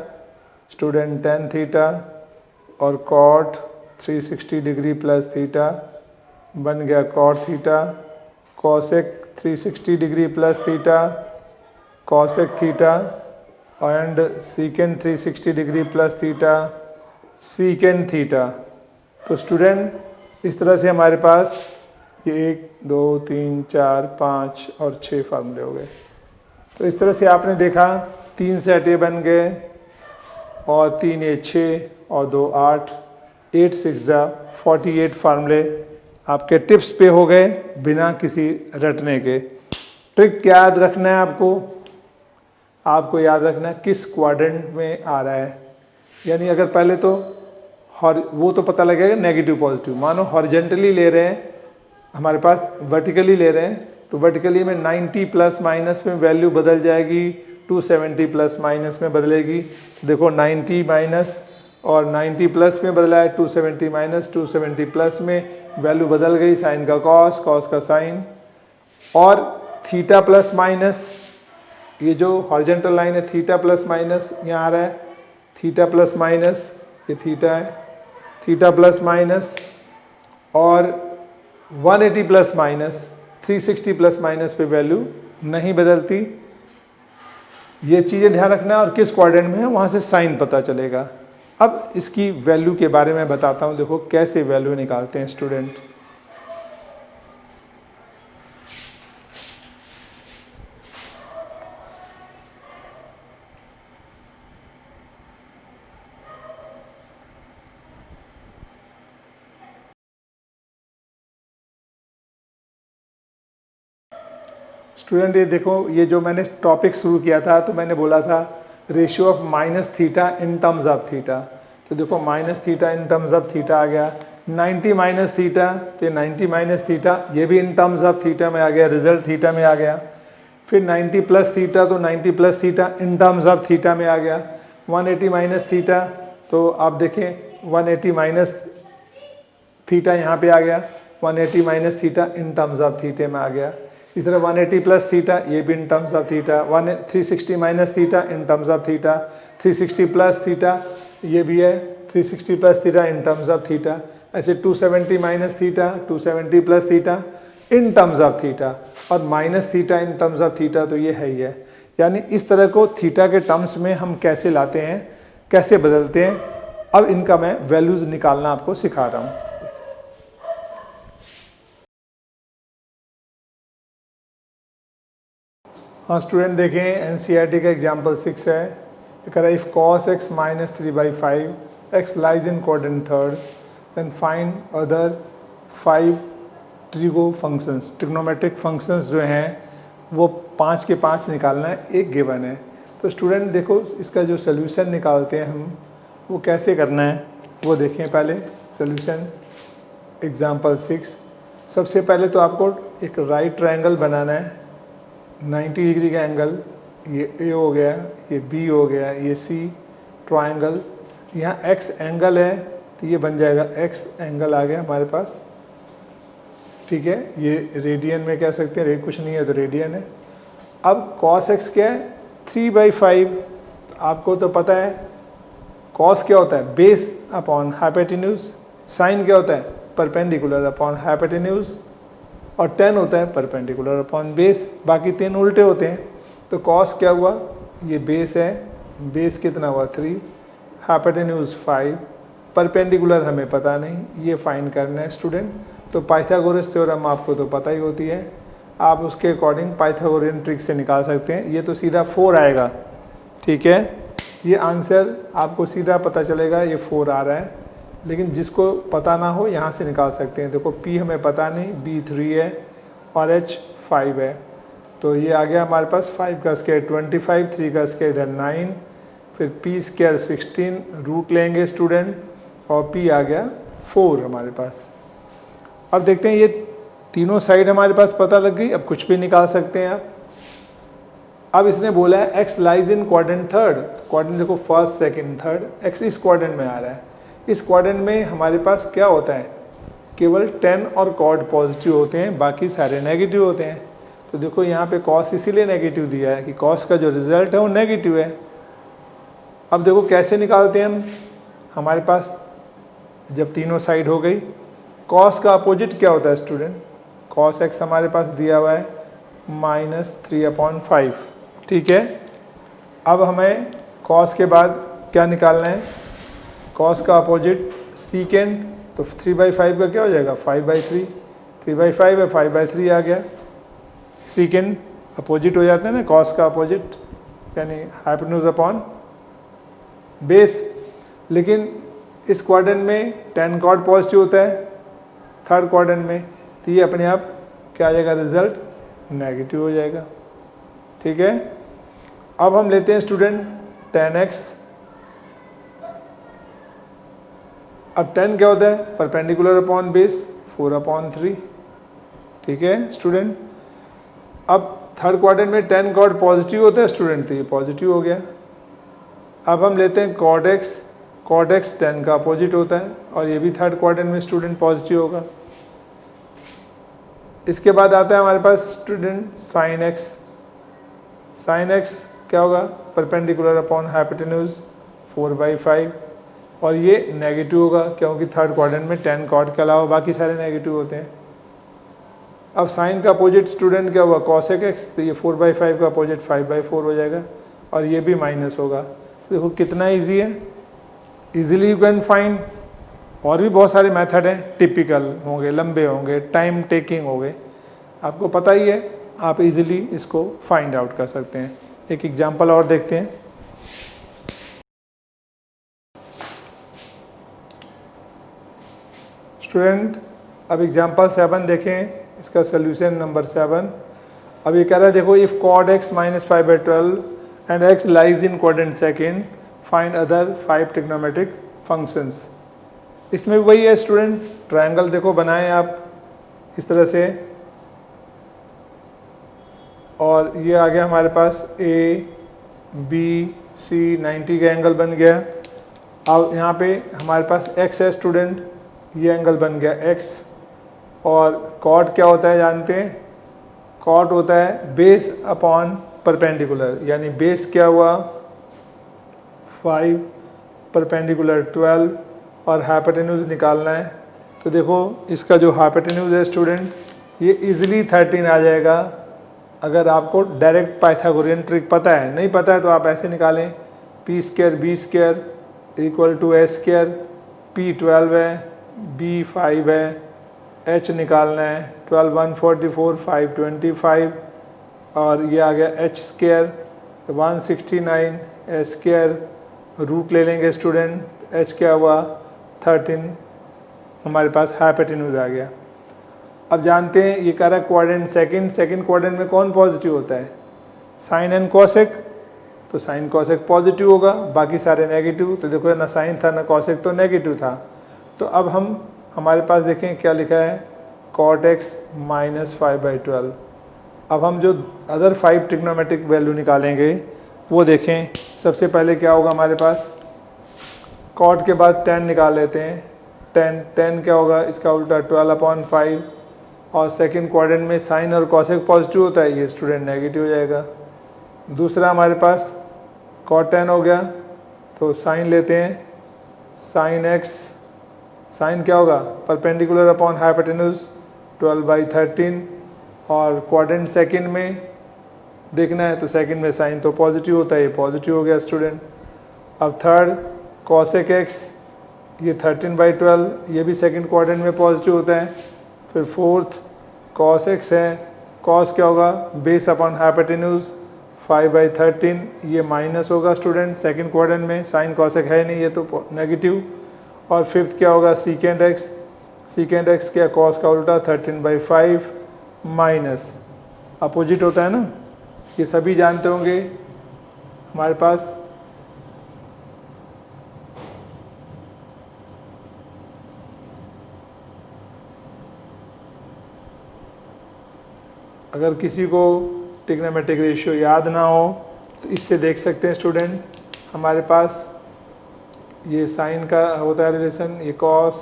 student 10 theta, और कॉट 360 डिग्री प्लस थीटा बन गया cot theta, cosec 360 degree plus theta cosec theta, and secant 360 degree plus theta secant theta. तो student इस तरह से हमारे पास ये 1 2 3 4 5 और 6 फार्मूले हो गए। तो इस तरह से आपने देखा 3 सेट ए बन गए और 3 ए 6 और 2 8, 8 6 48 फार्मूले आपके टिप्स पे हो गए बिना किसी रटने के। ट्रिक क्या याद रखना है आपको? आपको याद रखना है किस क्वाड्रेंट में आ रहा है। यानी अगर पहले तो वो तो पता लगेगा नेगेटिव पॉजिटिव। मानो हॉरिजेंटली ले रहे हैं, हमारे पास वर्टिकली ले रहे हैं, तो वर्टिकली में 90 प्लस माइनस में वैल्यू बदल जाएगी, 270 प्लस माइनस में बदलेगी। देखो 90 माइनस और 90 प्लस में बदला है, 270 माइनस 270 प्लस में वैल्यू बदल गई, साइन का कॉस, कॉस का साइन। और थीटा प्लस माइनस, ये जो हॉरिजेंटल लाइन है थीटा प्लस माइनस यहाँ आ रहा है, थीटा प्लस माइनस ये थीटा है, थीटा प्लस माइनस, और 180 प्लस माइनस 360 प्लस माइनस पे वैल्यू नहीं बदलती। ये चीज़ें ध्यान रखना, और किस क्वाड्रेंट में है वहाँ से साइन पता चलेगा। अब इसकी वैल्यू के बारे में बताता हूँ, देखो कैसे वैल्यू निकालते हैं स्टूडेंट। स्टूडेंट ये देखो, ये जो मैंने टॉपिक शुरू किया था तो मैंने बोला था ratio of minus theta in terms of theta. तो देखो minus theta in terms of theta आ गया, 90 माइनस थीटा तो 90 माइनस थीटा ये भी इन टर्म्स ऑफ थीटा में आ गया, रिजल्ट थीटा में आ गया। फिर 90 प्लस थीटा तो 90 plus theta in terms of theta में आ गया। 180 माइनस थीटा तो आप देखें 180 माइनस थीटा यहाँ पे आ गया, 180 minus theta in terms of theta में आ गया। इस तरह 180 प्लस थीटा ये भी in terms of theta, 360 minus theta in terms of theta, 360 plus theta ये भी है, 360 plus theta in terms of theta. ऐसे 270 minus theta, 270 plus theta in terms of theta, और minus theta in terms of theta तो ये है ही है। यानी इस तरह को थीटा के टर्म्स में हम कैसे लाते हैं, कैसे बदलते हैं, अब इनका मैं वैल्यूज़ निकालना आपको सिखा रहा हूँ। हाँ स्टूडेंट देखें, एनसीईआरटी का एग्जाम्पल 6 है। कह रहा है if cos x minus 3/5 x lies in quadrant third then find other 5 trigo functions. Trigonometric functions जो हैं वो 5 के 5 निकालना है, एक गिवन है। तो स्टूडेंट देखो इसका जो सोल्यूशन निकालते हैं हम वो कैसे करना है वो देखें। पहले सोल्यूशन एग्जाम्पल 6, सबसे पहले तो आपको एक राइट ट्रायंगल बनाना है, 90 डिग्री का एंगल, ये ए हो गया, ये बी हो गया, ये सी ट्रायंगल, यहाँ एक्स एंगल है तो ये बन जाएगा एक्स एंगल आ गया हमारे पास, ठीक है। ये रेडियन में कह सकते हैं, कुछ नहीं है तो रेडियन है। अब कॉस एक्स क्या है 3/5, तो आपको तो पता है कॉस क्या होता है बेस अपॉन हाइपोटेन्यूज, साइन क्या होता है परपेंडिकुलर अपॉन हाइपोटेन्यूज, और tan होता है परपेंडिकुलर अपॉन बेस, बाकी 3 उल्टे होते हैं। तो कॉस क्या हुआ, ये बेस है, बेस कितना हुआ 3, हाइपोटेन्यूज 5 परपेंडिकुलर हमें पता नहीं, ये फाइंड करना है स्टूडेंट। तो पाइथागोरस थ्योरम आपको तो पता ही होती है, आप उसके अकॉर्डिंग पाइथागोरियन ट्रिक से निकाल सकते हैं। ये तो सीधा 4 आएगा, ठीक है, ये आंसर आपको सीधा पता चलेगा, ये 4 आ रहा है। लेकिन जिसको पता ना हो यहाँ से निकाल सकते हैं। देखो P हमें पता नहीं, B 3 है और H 5 है, तो ये आ गया हमारे पास 5 का स्क्वायर 25, 3 का स्क्वायर इधर 9, फिर P स्क्वायर 16, रूट लेंगे स्टूडेंट और P आ गया 4 हमारे पास। अब देखते हैं, ये तीनों साइड हमारे पास पता लग गई, अब कुछ भी निकाल सकते हैं आप। अब इसने बोला है x lies in quadrant third, quadrant देखो फर्स्ट सेकंड थर्ड, x इस क्वाड्रेंट में आ रहा है। इस क्वाड्रेंट में हमारे पास क्या होता है, केवल 10 और कॉड पॉजिटिव होते हैं, बाकी सारे नेगेटिव होते हैं। तो देखो यहाँ पे कॉस इसीलिए नेगेटिव दिया है कि कॉस का जो रिजल्ट है वो नेगेटिव है। अब देखो कैसे निकालते हैं हम, हमारे पास जब तीनों साइड हो गई, कॉस का अपोजिट क्या होता है स्टूडेंट, कॉस x हमारे पास दिया हुआ है -3/5, ठीक है। अब हमें कॉस के बाद क्या निकालना है, कॉस का अपोजिट सीकेंड, तो 3/5 का क्या हो जाएगा 5/3, 3/5 है 5/3 आ गया। सीकेंड अपोजिट हो जाता है ना, कॉस का अपोजिट यानी हाइपोटेन्यूज अपॉन बेस। लेकिन इस क्वाड्रेंट में 10 कॉड पॉजिटिव होता है थर्ड क्वाड्रेंट में, तो ये अपने आप क्या आ जाएगा, रिजल्ट नेगेटिव हो जाएगा, ठीक है। अब हम लेते हैं स्टूडेंट 10x। अब 10 क्या होता है, परपेंडिकुलर अपॉन बेस 4/3, ठीक है स्टूडेंट। अब थर्ड क्वाड्रेंट में 10 कॉड पॉजिटिव होता है स्टूडेंट, तो ये पॉजिटिव हो गया। अब हम लेते हैं कॉड x, कॉड x 10 का अपोजिट होता है और ये भी थर्ड क्वाड्रेंट में स्टूडेंट पॉजिटिव होगा। इसके बाद आता है हमारे पास student sine x, sine x क्या होगा, परपेंडिकुलर अपॉन हाइपोटेन्यूज 4/5 और ये नेगेटिव होगा क्योंकि थर्ड क्वाड्रेंट में 10 कॉड के अलावा बाकी सारे नेगेटिव होते हैं। अब साइन का अपोजिट स्टूडेंट क्या हुआ, कॉसेक x, तो ये 4/5 का अपोजिट 5/4 हो जाएगा और ये भी माइनस होगा। देखो कितना इजी है, इजीली यू कैन फाइंड। और भी बहुत सारे मेथड हैं, टिपिकल होंगे, लंबे होंगे, टाइम टेकिंग होंगे, आपको पता ही है, आप इजीली इसको फाइंड आउट कर सकते हैं। एक एग्जांपल और देखते हैं। स्टूडेंट अब एग्जांपल 7 देखें, इसका सोल्यूशन नंबर 7। अब ये कह रहा है देखो, if cot x -5/12 and x lies in quadrant second, find other 5 trigonometric functions. इसमें भी वही है स्टूडेंट, ट्रायंगल देखो बनाएं आप इस तरह से, और ये आ गया हमारे पास ABC 90 का एंगल बन गया। अब यहाँ पे हमारे पास x है स्टूडेंट, ये एंगल बन गया x। और कॉट क्या होता है जानते हैं, कॉट होता है बेस अपॉन परपेंडिकुलर, यानी बेस क्या हुआ 5, परपेंडिकुलर 12 और हाइपोटेन्यूज निकालना है। तो देखो इसका जो हाइपोटेन्यूज है स्टूडेंट, ये इजीली 13 आ जाएगा अगर आपको डायरेक्ट पाइथागोरियन ट्रिक पता है। नहीं पता है तो आप ऐसे निकालें, p² b² = a², p 12 है, b 5 है, h निकालना है 12 144 5 25 और ये आ गया h² 169 a², रूट ले लेंगे स्टूडेंट, h क्या हुआ 13, हमारे पास हाइपोटेन्यूज आ गया। अब जानते हैं ये कह रहा है क्वाड्रेंट सेकंड, सेकंड क्वाड्रेंट में कौन पॉजिटिव होता है, साइन एंड कॉसेक, तो साइन कॉसेक पॉजिटिव होगा, बाकी सारे नेगेटिव। तो देखो ना साइन था ना कॉसेक, तो नेगेटिव था। तो अब हम हमारे पास देखें क्या लिखा है, कॉट x -5/12। अब हम जो अदर 5 ट्रिग्नोमेट्रिक वैल्यू निकालेंगे वो देखें। सबसे पहले क्या होगा हमारे पास, कॉट के बाद 10 निकाल लेते हैं, 10 क्या होगा, इसका उल्टा 12/5 और सेकंड क्वाड्रेंट में साइन और कॉसेक पॉजिटिव होता है, ये स्टूडेंट नेगेटिव हो जाएगा। दूसरा हमारे पास कॉट 10 हो गया, तो साइन लेते हैं, साइन x, साइन क्या होगा परपेंडिकुलर अपॉन हाइपोटेन्यूज 12/13 और क्वाड्रेंट सेकंड में देखना है तो सेकंड में साइन तो पॉजिटिव होता है, ये पॉजिटिव हो गया स्टूडेंट। अब थर्ड कॉसेक x, ये 13/12 ये भी सेकंड क्वाड्रेंट में पॉजिटिव होता है। फिर फोर्थ cos x है, cos क्या होगा बेस अपॉन हाइपोटेन्यूज 5/13 ये माइनस होगा स्टूडेंट सेकंड क्वाड्रेंट में, साइन cos x है नहीं ये तो नेगेटिव। और फिफ्थ क्या होगा सीकेंड x क्या cos का उल्टा 13/5 माइनस अपोजिट होता है ना, ये सभी जानते होंगे हमारे पास। अगर किसी को ट्रिग्नोमेट्रिक रेशियो याद ना हो तो इससे देख सकते हैं स्टूडेंट, हमारे पास ये साइन का होता है रिलेशन, ये cos,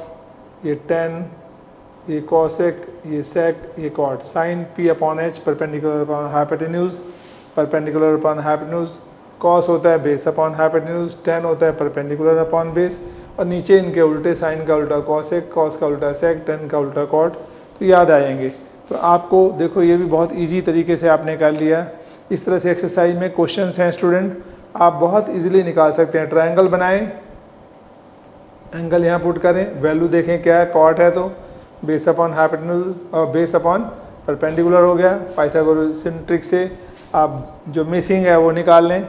ये tan, ये cosec, ये sec, ये cot, sine p/h perpendicular upon hypotenuse, perpendicular upon hypotenuse, cos होता है बेस अपॉन हाइपोटेन्यूज, tan होता है परपेंडिकुलर अपॉन बेस, और नीचे इनके उल्टे साइन का उल्टा cosec, cos का उल्टा sec, tan का उल्टा cot, तो याद आएंगे। तो आपको देखो ये भी बहुत इजी तरीके से आपने कर लिया। इस तरह से एक्सरसाइज में क्वेश्चंस हैं स्टूडेंट, आप बहुत इजीली निकाल सकते हैं। ट्रायंगल बनाएं, एंगल यहाँ पुट करें, वैल्यू देखें क्या है, कॉट है तो बेस अपॉन हाइपोटेन्यूज और बेस अपॉन परपेंडिकुलर हो गया। पाइथागोरस ट्रिक से आप जो मिसिंग है वो निकाल लें।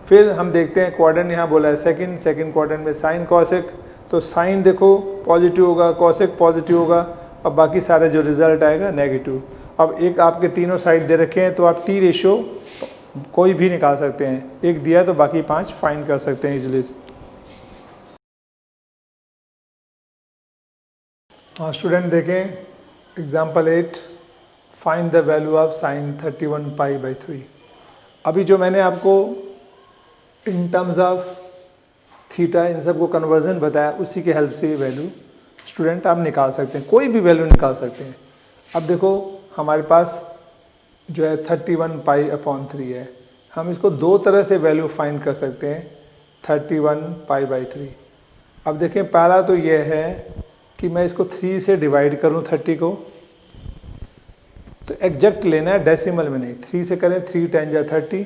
फिर हम देखते हैं क्वाड्रेंट यहाँ बोला है सेकंड क्वाड्रेंट में साइन कॉसेक, तो साइन देखो पॉजिटिव होगा, कॉसेक पॉजिटिव होगा, और बाकी सारे जो रिजल्ट आएगा नेगेटिव। अब एक आपके तीनों साइड दे रखे हैं तो आप टी रेशियो कोई भी निकाल सकते हैं, एक दिया तो बाकी 5 फाइंड कर सकते हैं इजीली। हाँ स्टूडेंट देखें example 8, find the value of sine 31π/3। अभी जो मैंने आपको इन टर्म्स ऑफ थीटा इन सब को कन्वर्जन बताया उसी के हेल्प से ये वैल्यू स्टूडेंट आप निकाल सकते हैं, कोई भी वैल्यू निकाल सकते हैं। अब देखो हमारे पास जो है 31π/3 है, हम इसको दो तरह से वैल्यू फाइंड कर सकते हैं 31π/3। अब देखें पहला तो ये है कि मैं इसको 3 से डिवाइड करूं 30 को, तो एग्जैक्ट लेना है डेसिमल में नहीं, 3 से करें 3 × 30।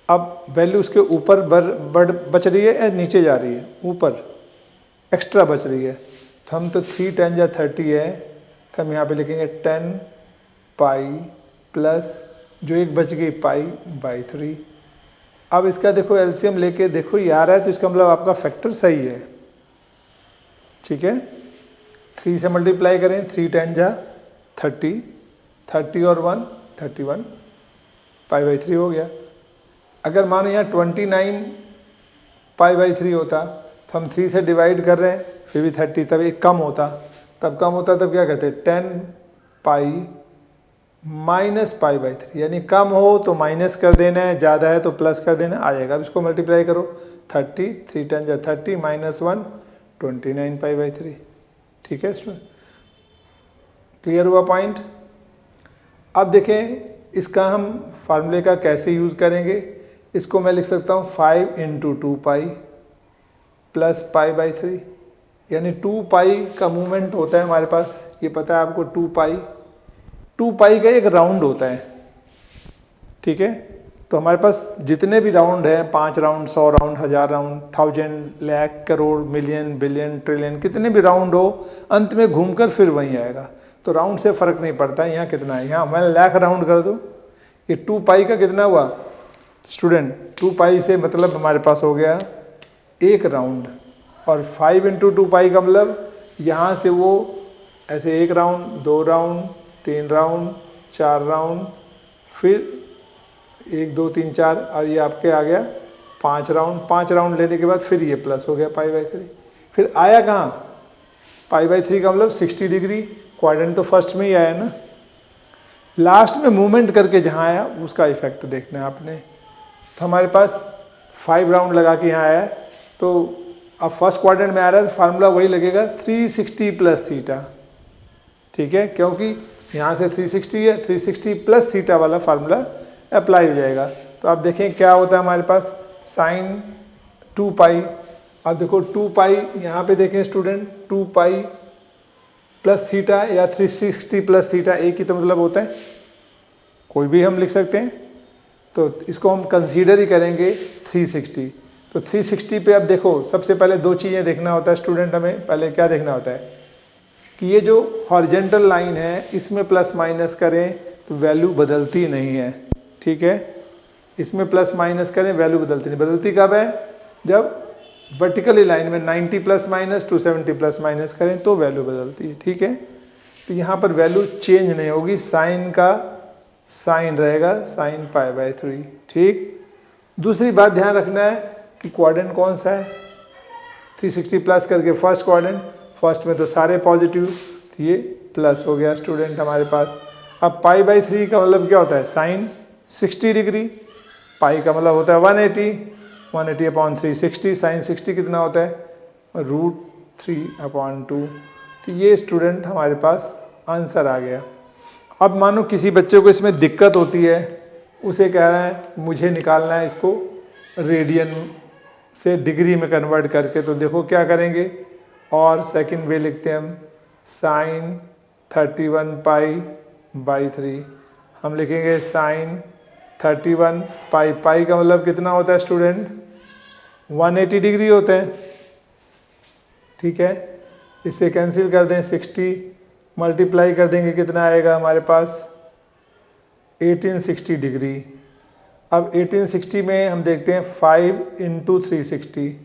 अब वैल्यू उसके ऊपर बच रही है या नीचे जा रही है, ऊपर एक्स्ट्रा बच रही है, तो हम तो 3 × 30 है तो हम यहाँ पे लिखेंगे 10π प्लस जो एक बच गई π/3। अब इसका देखो एलसीएम लेके देखो ये आ रहा है तो इसका मतलब आपका फैक्टर सही है, ठीक है। 3 से मल्टीप्लाई करें 3 × 30, 30 और 1 31 π/3 हो गया। अगर मानो यहाँ 29 π/3 होता तो हम 3 से डिवाइड कर रहे हैं फिर भी 30, तब एक कम होता, तब क्या कहते हैं 10π - π/3, यानी कम हो तो माइनस कर देना है, ज़्यादा है तो प्लस कर देना आएगा। अब इसको मल्टीप्लाई करो 30, 3 × 30 -1 29 π/3, ठीक है इसमें क्लियर हुआ पॉइंट। अब देखें इसका हम फार्मूले का कैसे यूज़ करेंगे, इसको मैं लिख सकता हूँ 5 × 2π प्लस π/3, यानी 2π का मूवमेंट होता है हमारे पास, ये पता है आपको 2π का एक राउंड होता है, ठीक है। तो हमारे पास जितने भी राउंड हैं 5 round, 100 round, 1000 round, 1000, lakh, crore, million, billion, trillion, कितने भी राउंड हो अंत में घूमकर फिर वहीं आएगा, तो राउंड से फ़र्क नहीं पड़ता है यहाँ कितना है। यहाँ मैं लाख राउंड कर दूँ, ये 2π का कितना हुआ स्टूडेंट, 2π से मतलब हमारे पास हो गया एक राउंड, और 5 × 2π का मतलब यहाँ से वो ऐसे 1 राउंड, 2 राउंड, 3 राउंड, 4 राउंड, फिर 1 2 3 4, और ये आपके आ गया 5 राउंड। 5 राउंड लेने के बाद फिर ये प्लस हो गया π/3, फिर आया कहाँ π/3 का मतलब 60 डिग्री, क्वाड्रेंट तो फर्स्ट में ही आया ना, लास्ट में मूवमेंट करके जहाँ आया उसका इफेक्ट देखना है आपने। तो हमारे पास 5 राउंड लगा के यहाँ आया, तो अब फर्स्ट क्वाड्रेंट में आ रहा है तो फार्मूला वही लगेगा 360 + थीटा, ठीक है, क्योंकि यहाँ से 360 है, 360 + थीटा वाला फार्मूला अप्लाई हो जाएगा। तो आप देखें क्या होता है हमारे पास साइन 2π। अब देखो 2π यहाँ पे देखें स्टूडेंट, 2π + थीटा या 360 + थीटा एक ही तो मतलब होता है, कोई भी हम लिख सकते हैं, तो इसको हम कंसीडर ही करेंगे 360। तो 360 पे अब देखो, सबसे पहले दो चीज़ें देखना होता है स्टूडेंट, हमें पहले क्या देखना होता है कि ये जो हॉरिजेंटल लाइन है इसमें प्लस माइनस करें तो वैल्यू बदलती नहीं है, ठीक है। इसमें प्लस माइनस करें वैल्यू बदलती नहीं, बदलती कब है, जब वर्टिकली लाइन में 90 प्लस माइनस 270 प्लस माइनस करें तो वैल्यू बदलती है, ठीक है। तो यहाँ पर वैल्यू चेंज नहीं होगी, साइन का साइन रहेगा, साइन π/3, ठीक। दूसरी बात ध्यान रखना है कि क्वाड्रेंट कौन सा है, 360 प्लस करके फर्स्ट क्वाड्रेंट, फर्स्ट में तो सारे पॉजिटिव, तो ये प्लस हो गया स्टूडेंट हमारे पास। अब π/3 का मतलब क्या होता है, साइन 60 डिग्री, पाई का मतलब होता है 180 अपॉन 360, साइन 60 कितना होता है, √3/2। तो ये स्टूडेंट हमारे पास आंसर आ गया। अब मानो किसी बच्चे को इसमें दिक्कत होती है, उसे कह रहा है मुझे निकालना है इसको रेडियन से डिग्री में कन्वर्ट करके, तो देखो क्या करेंगे, और सेकंड वे लिखते हैं हम, साइन 31 π/3, हम लिखेंगे साइन 31 पाई का मतलब कितना होता है स्टूडेंट, 180 डिग्री होते हैं, ठीक है। इससे कैंसिल कर दें, 60 मल्टीप्लाई कर देंगे, कितना आएगा हमारे पास 1860 डिग्री। अब 1860 में हम देखते हैं 5 × 360,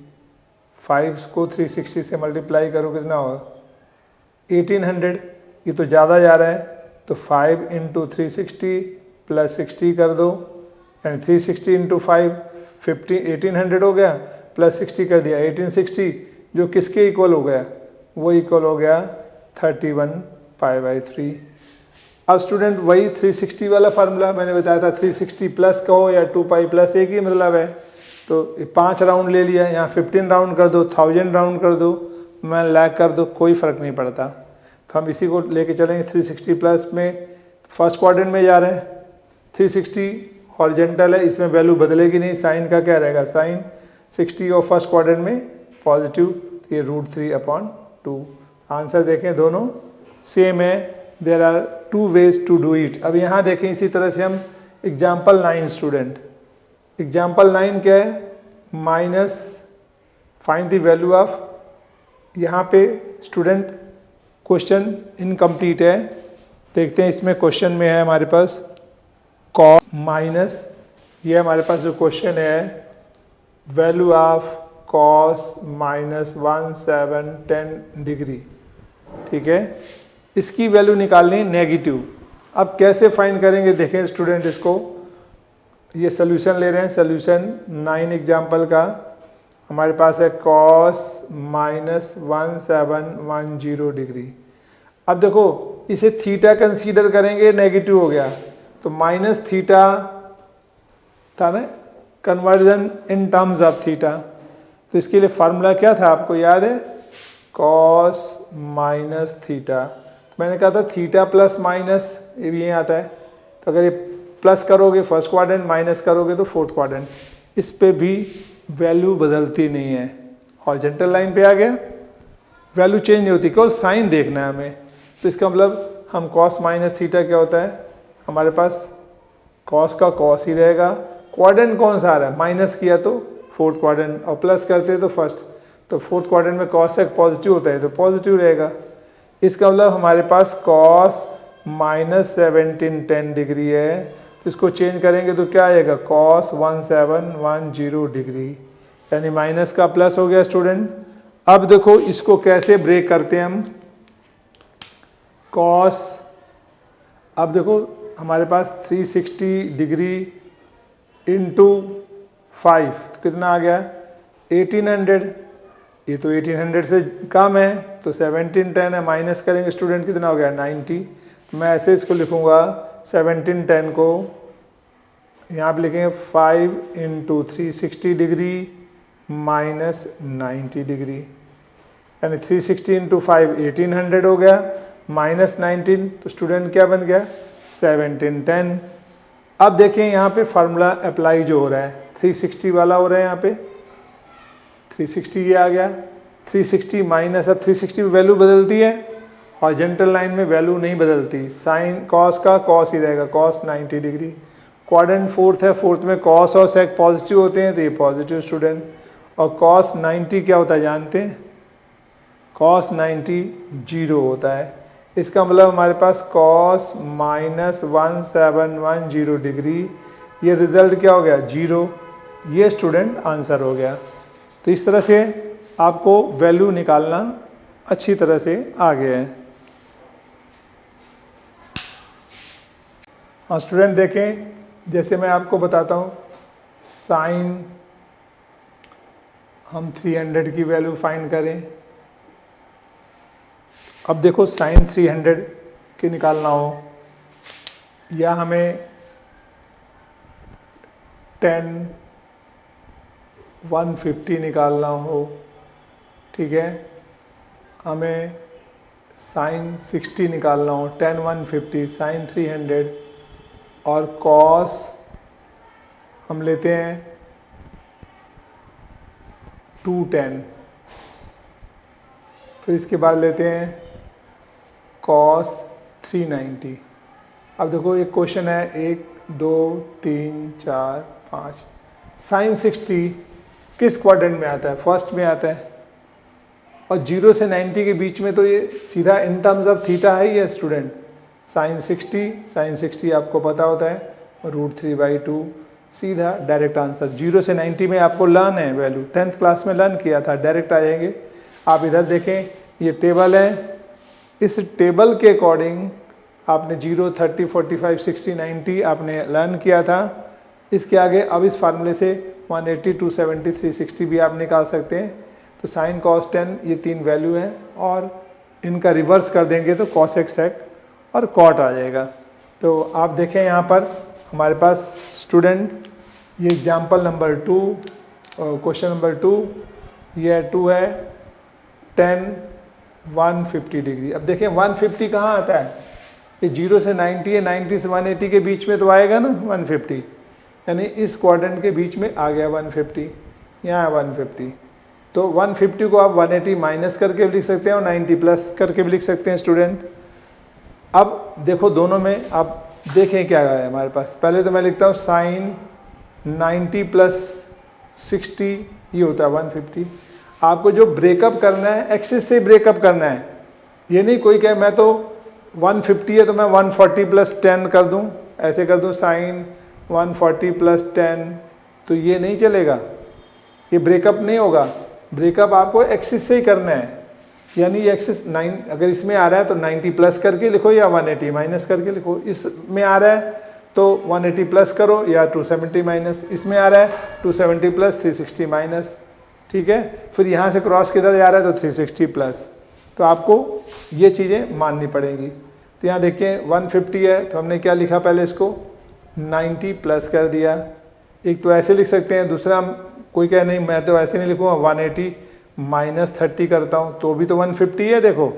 5 को 360 से मल्टीप्लाई करो कितना होगा 1800, ये तो ज़्यादा जा रहा है, तो 5 × 360 प्लस 60 कर दो, यानी 360 × 5 1800 हो गया, प्लस 60 कर दिया 1860, जो किसके इक्वल हो गया, वो इक्वल हो गया 31 π/3। अब स्टूडेंट वही 360 वाला फार्मूला मैंने बताया था, 360 प्लस कहो या 2π प्लस, एक ही मतलब है। तो 5 राउंड ले लिया, यहाँ 15 राउंड कर दो, 1000 राउंड कर दो, मैं लाख कर दो, कोई फ़र्क नहीं पड़ता। तो हम इसी को लेके चलेंगे, 360 प्लस में फर्स्ट क्वाड्रेंट में जा रहे हैं, 360 हॉरिजेंटल है, इसमें वैल्यू बदलेगी नहीं, साइन का क्या रहेगा, साइन 60 और फर्स्ट क्वाड्रेंट में पॉजिटिव, ये √3/2। आंसर देखें दोनों सेम है, there are 2 ways to do it. अब यहाँ देखें इसी तरह से हम एग्जाम्पल 9 स्टूडेंट, एग्जाम्पल 9 क्या है, minus find the value of, यहाँ पे स्टूडेंट क्वेश्चन इनकम्प्लीट है, देखते हैं इसमें क्वेश्चन में है हमारे पास कॉस माइनस, ये हमारे पास जो क्वेश्चन है वैल्यू ऑफ कॉस -1710 डिग्री, ठीक है। इसकी वैल्यू निकालनी नेगेटिव। अब कैसे फाइंड करेंगे देखें स्टूडेंट, इसको ये सोल्यूशन ले रहे हैं, सोल्यूशन 9 एग्जाम्पल का हमारे पास है कॉस -1710 डिग्री। अब देखो इसे थीटा कंसीडर करेंगे, नेगेटिव हो गया तो माइनस थीटा था ना, conversion in terms of theta. तो इसके लिए फार्मूला क्या था आपको याद है, कॉस माइनस थीटा। मैंने कहा था थीटा प्लस माइनस, ये भी यहीं आता है, तो अगर ये प्लस करोगे फर्स्ट क्वाड्रेंट, माइनस करोगे तो फोर्थ क्वाड्रेंट, इस पे भी वैल्यू बदलती नहीं है। हॉरिजॉन्टल लाइन पे आ गया, वैल्यू चेंज नहीं होती, केवल साइन देखना है हमें। तो इसका मतलब हम कॉस माइनस थीटा क्या होता है, हमारे पास कॉस का कॉस ही रहेगा, क्वाड्रेंट कौन सा आ रहा है, माइनस किया तो फोर्थ क्वाड्रेंट और प्लस करते तो फर्स्ट, तो फोर्थ क्वाड्रेंट में कॉस एक पॉजिटिव होता है तो पॉजिटिव रहेगा। इसका मतलब हमारे पास कॉस -1710 डिग्री है, तो इसको चेंज करेंगे तो क्या आएगा, कॉस 1710 डिग्री, यानी माइनस का प्लस हो गया स्टूडेंट। अब देखो इसको कैसे ब्रेक करते हैं हम, कॉस, अब देखो हमारे पास 360 डिग्री इंटू 5 तो कितना आ गया 1800, ये तो 1800 से कम है तो 1710 है, माइनस करेंगे स्टूडेंट कितना हो गया 90। तो मैं ऐसे इसको लिखूंगा 1710 को यहाँ पे लिखेंगे 5 × 360 डिग्री माइनस 90 डिग्री, यानी 360 × 5 1800 हो गया, माइनस 19 तो स्टूडेंट क्या बन गया 1710। अब देखें यहाँ पे फार्मूला अप्लाई जो हो रहा है 360 वाला हो रहा है, यहाँ पे 360 ये आ गया, 360 माइनस, अब 360 में वैल्यू बदलती है, हॉरिजॉन्टल लाइन में वैल्यू नहीं बदलती, साइन कॉस का कॉस ही रहेगा, कॉस 90 डिग्री। क्वाड्रेंट फोर्थ है, फोर्थ में कॉस और सेक पॉजिटिव होते हैं तो ये पॉजिटिव स्टूडेंट, और cos 90 क्या होता है जानते हैं? cos 90 जीरो होता है। इसका मतलब हमारे पास cos -1710 डिग्री, ये रिजल्ट क्या हो गया? जीरो। ये स्टूडेंट आंसर हो गया। तो इस तरह से आपको वैल्यू निकालना अच्छी तरह से आ गया है। हाँ स्टूडेंट देखें, जैसे मैं आपको बताता हूँ साइन हम 300 की वैल्यू फाइंड करें। अब देखो साइन 300 की निकालना हो या हमें 150 निकालना हो, ठीक है, हमें साइन 60 निकालना हो, 150 साइन 300 और कॉस हम लेते हैं 210, फिर इसके बाद लेते हैं कॉस 390। अब देखो एक क्वेश्चन है 1 2 3 4 5, साइन 60 किस क्वाड्रेंट में आता है? फर्स्ट में आता है। और 0 से 90 के बीच में तो ये सीधा इन टर्म्स ऑफ थीटा है ये स्टूडेंट। साइन 60 आपको पता होता है √3/2, सीधा डायरेक्ट आंसर। 0 से 90 में आपको लर्न है वैल्यू, 10th क्लास में लर्न किया था, डायरेक्ट आ जाएंगे। आप इधर देखें, ये टेबल है, इस टेबल के अकॉर्डिंग आपने 0 30 45 60 90 आपने लर्न किया था। इसके आगे अब इस फार्मूले से 180 270 360 भी आप निकाल सकते हैं। तो साइन कॉस 10 ये तीन वैल्यू हैं और इनका रिवर्स कर देंगे तो कॉसेक सेक और कॉट आ जाएगा। तो आप देखें यहाँ पर हमारे पास स्टूडेंट ये एग्जाम्पल नंबर 2, क्वेश्चन नंबर 2, ये 2 है 10 150 डिग्री। अब देखें 150 कहाँ आता है? ये 0 से 90 है, 90 से 180 के बीच में तो आएगा ना 150, यानी इस क्वाड्रेंट के बीच में आ गया 150, यहाँ है 150। तो 150 को आप 180 माइनस करके भी लिख सकते हैं और 90 प्लस करके भी लिख सकते हैं स्टूडेंट। अब देखो दोनों में आप देखें क्या है हमारे पास। पहले तो मैं लिखता हूँ साइन 90 प्लस 60 ये होता है 150। आपको जो ब्रेकअप करना है एक्सिस से ब्रेकअप करना है, ये नहीं कोई कहे मैं तो 150 है तो मैं 140 प्लस 10 कर दूं, ऐसे कर दूं साइन 140 प्लस 10, तो ये नहीं चलेगा, ये ब्रेकअप नहीं होगा। ब्रेकअप आपको एक्सिस से ही करना है, यानी ये एक्सिस 9 अगर इसमें आ रहा है तो 90 प्लस करके लिखो या 180 माइनस करके लिखो। इसमें आ रहा है तो 180 प्लस करो या 270 माइनस, इसमें आ रहा है 270 प्लस 360 माइनस, ठीक है। फिर यहाँ से क्रॉस किधर जा रहा है तो 360 प्लस, तो आपको ये चीज़ें माननी पड़ेंगी। तो यहाँ देखिए 150 है तो हमने क्या लिखा, पहले इसको 90 प्लस कर दिया। एक तो ऐसे लिख सकते हैं, दूसरा कोई कहे नहीं मैं तो ऐसे नहीं लिखूँगा 180 माइनस 30 करता हूँ तो भी तो 150 है। देखो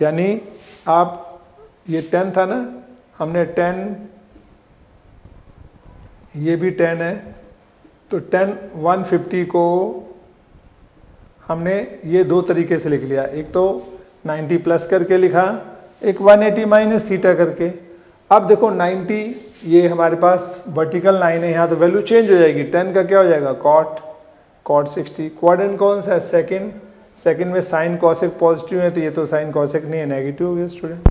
यानी आप ये 10 था ना, हमने 10 ये भी 10 है तो 10 150 को हमने ये दो तरीके से लिख लिया, एक तो 90 प्लस करके लिखा, एक 180 माइनस थीटा करके। अब देखो 90 ये हमारे पास वर्टिकल लाइन है, यहाँ तो वैल्यू चेंज हो जाएगी, 10 का क्या हो जाएगा कॉट 60। क्वाड्रेंट कौन सा है? सेकंड में साइन कॉसेक पॉजिटिव है तो ये तो साइन कॉसेक नहीं है, नेगेटिव हो गया स्टूडेंट।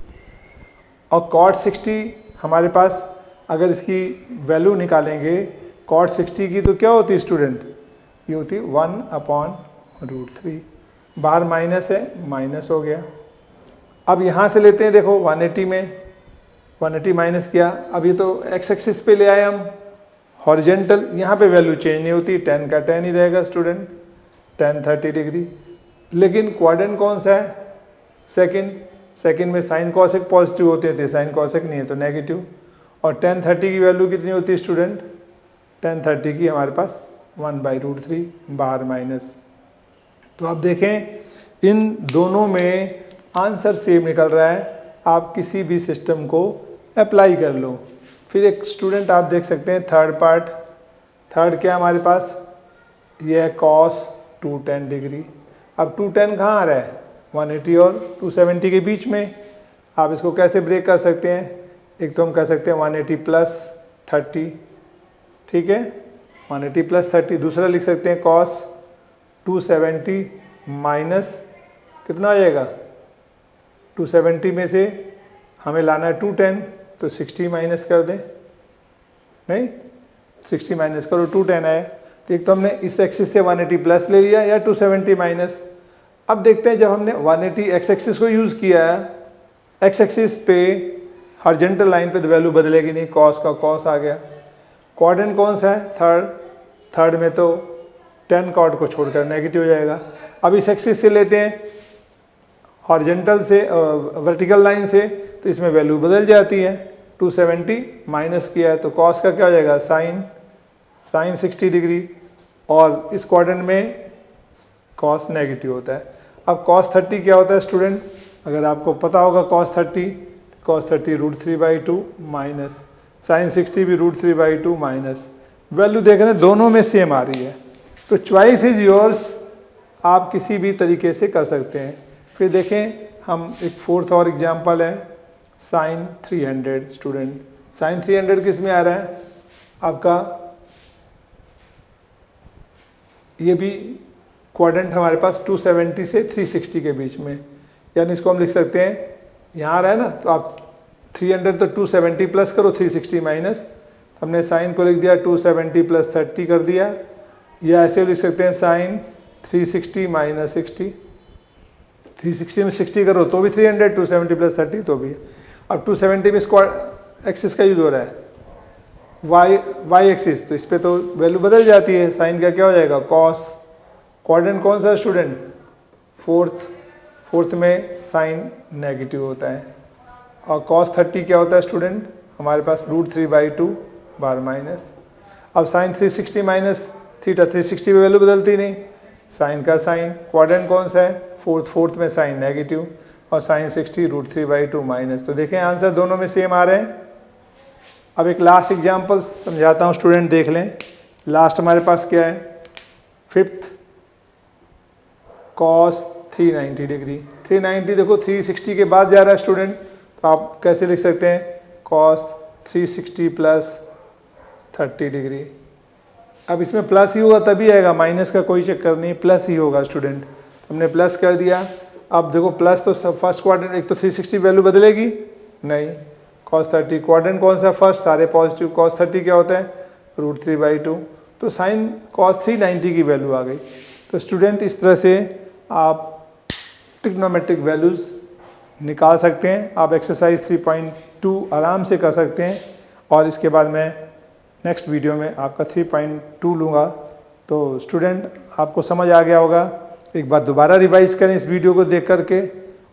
और कॉट 60 हमारे पास अगर इसकी वैल्यू निकालेंगे कॉट 60 की तो क्या होती है स्टूडेंट? ये होती है 1/√3। बाहर माइनस है, माइनस हो गया। अब यहाँ से लेते हैं, देखो 180 में 180 माइनस किया, अब ये तो एक्स एक्सिस पे ले आए हम हॉरिजेंटल, यहाँ पे वैल्यू चेंज नहीं होती, 10 का 10 ही रहेगा स्टूडेंट, 10 30 डिग्री। लेकिन क्वाड्रेंट कौन सा है? सेकंड में साइन कॉसेक पॉजिटिव होते थे, साइन कॉसेक नहीं है तो नेगेटिव। और 10 30 की वैल्यू कितनी होती है स्टूडेंट? 10 30 की हमारे पास 1/√3, बाहर माइनस। तो आप देखें इन दोनों में आंसर सेम निकल रहा है, आप किसी भी सिस्टम को अप्लाई कर लो। फिर एक स्टूडेंट आप देख सकते हैं थर्ड पार्ट, थर्ड क्या हमारे पास? ये है कॉस 210 डिग्री। अब 210 कहाँ आ रहा है? 180 और 270 के बीच में। आप इसको कैसे ब्रेक कर सकते हैं? एक तो हम कह सकते हैं 180 प्लस 30, ठीक है, 180 प्लस 30। दूसरा लिख सकते हैं कॉस 270 माइनस कितना हो जाएगा, 270 में से हमें लाना है 210, तो 60 माइनस कर दें, नहीं 60 माइनस करो 210 आया। तो एक तो हमने इस एक्सिस से 180 प्लस ले लिया या 270 माइनस। अब देखते हैं जब हमने 180 एक्स एक्सिस को यूज़ किया है, एक्स एक्सिस पे हॉरिजॉन्टल लाइन पे तो वैल्यू बदलेगी नहीं, कॉस का कॉस आ गया। क्वाड्रेंट कौन सा है, थर्ड में तो 10 कॉर्ड को छोड़कर नेगेटिव हो जाएगा। अब इस एक्सिस से लेते हैं हॉरिजॉन्टल से वर्टिकल लाइन से, तो इसमें वैल्यू बदल जाती है। 270 माइनस किया है तो कॉस का क्या हो जाएगा, साइन 60 डिग्री, और इस क्वाड्रेंट में कॉस नेगेटिव होता है। अब कॉस 30 क्या होता है स्टूडेंट, अगर आपको पता होगा कॉस 30 √3/2 माइनस साइन 60 भी √3/2 माइनस। वैल्यू देख रहे हैं दोनों में सेम आ रही है, तो चॉइस इज योर्स, आप किसी भी तरीके से कर सकते हैं। फिर देखें हम एक फोर्थ और एग्जांपल है, साइन 300 स्टूडेंट। साइन 300 किस में आ रहा है आपका, ये भी क्वाड्रेंट हमारे पास 270 से 360 के बीच में, यानी इसको हम लिख सकते हैं, यहाँ आ रहा है ना, तो आप 300 तो 270 प्लस करो 360 माइनस, हमने साइन को लिख दिया 270 प्लस 30 कर दिया, या ऐसे लिख सकते हैं साइन 360 माइनस 60, 360 में 60 करो तो भी 300, 270 प्लस 30 तो भी। अब 270 में स्क्वायर एक्सिस का यूज हो रहा है, वाई एक्सिस, तो इस पर तो वैल्यू बदल जाती है, साइन का क्या हो जाएगा कॉस। क्वाड्रेंट कौन सा है स्टूडेंट, फोर्थ में साइन नेगेटिव होता है। और कॉस 30 क्या होता है स्टूडेंट, हमारे पास √3/2 बार माइनस। अब साइन 360 माइनस थीटा, 360 में वैल्यू बदलती नहीं, साइन का साइन। क्वाड्रेंट कौन सा है, फोर्थ में साइन नेगेटिव, और साइन 60 √3/2 माइनस। तो देखें आंसर दोनों में सेम आ रहे हैं। अब एक लास्ट एग्जांपल समझाता हूँ स्टूडेंट, देख लें। लास्ट हमारे पास क्या है, फिफ्थ कॉस 390 डिग्री। 390 देखो 360 के बाद जा रहा है स्टूडेंट, तो आप कैसे लिख सकते हैं, कॉस 360 प्लस 30 डिग्री। अब इसमें प्लस ही होगा तभी आएगा, माइनस का कोई चक्कर नहीं, प्लस ही होगा स्टूडेंट। हमने प्लस कर दिया। अब देखो प्लस तो फर्स्ट क्वाड्रेंट, एक तो 360 वैल्यू बदलेगी नहीं, cos 30 क्वाड्रेंट कौन सा फर्स्ट, सारे पॉजिटिव। cos 30 क्या होता है, √3/2, तो साइन cos 390 की वैल्यू आ गई। तो स्टूडेंट इस तरह से आप ट्रिग्नोमेट्रिक वैल्यूज़ निकाल सकते हैं। आप एक्सरसाइज 3.2 आराम से कर सकते हैं, और इसके बाद मैं नेक्स्ट वीडियो में आपका 3.2 लूँगा। तो स्टूडेंट आपको समझ आ गया होगा, एक बार दोबारा रिवाइज करें इस वीडियो को देख करके,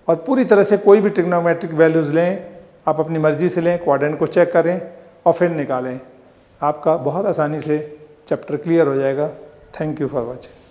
और पूरी तरह से कोई भी ट्रिग्नोमेट्रिक वैल्यूज़ लें, आप अपनी मर्ज़ी से लें, क्वाड्रेंट को चेक करें और फिर निकालें। आपका बहुत आसानी से चैप्टर क्लियर हो जाएगा। Thank you for watching.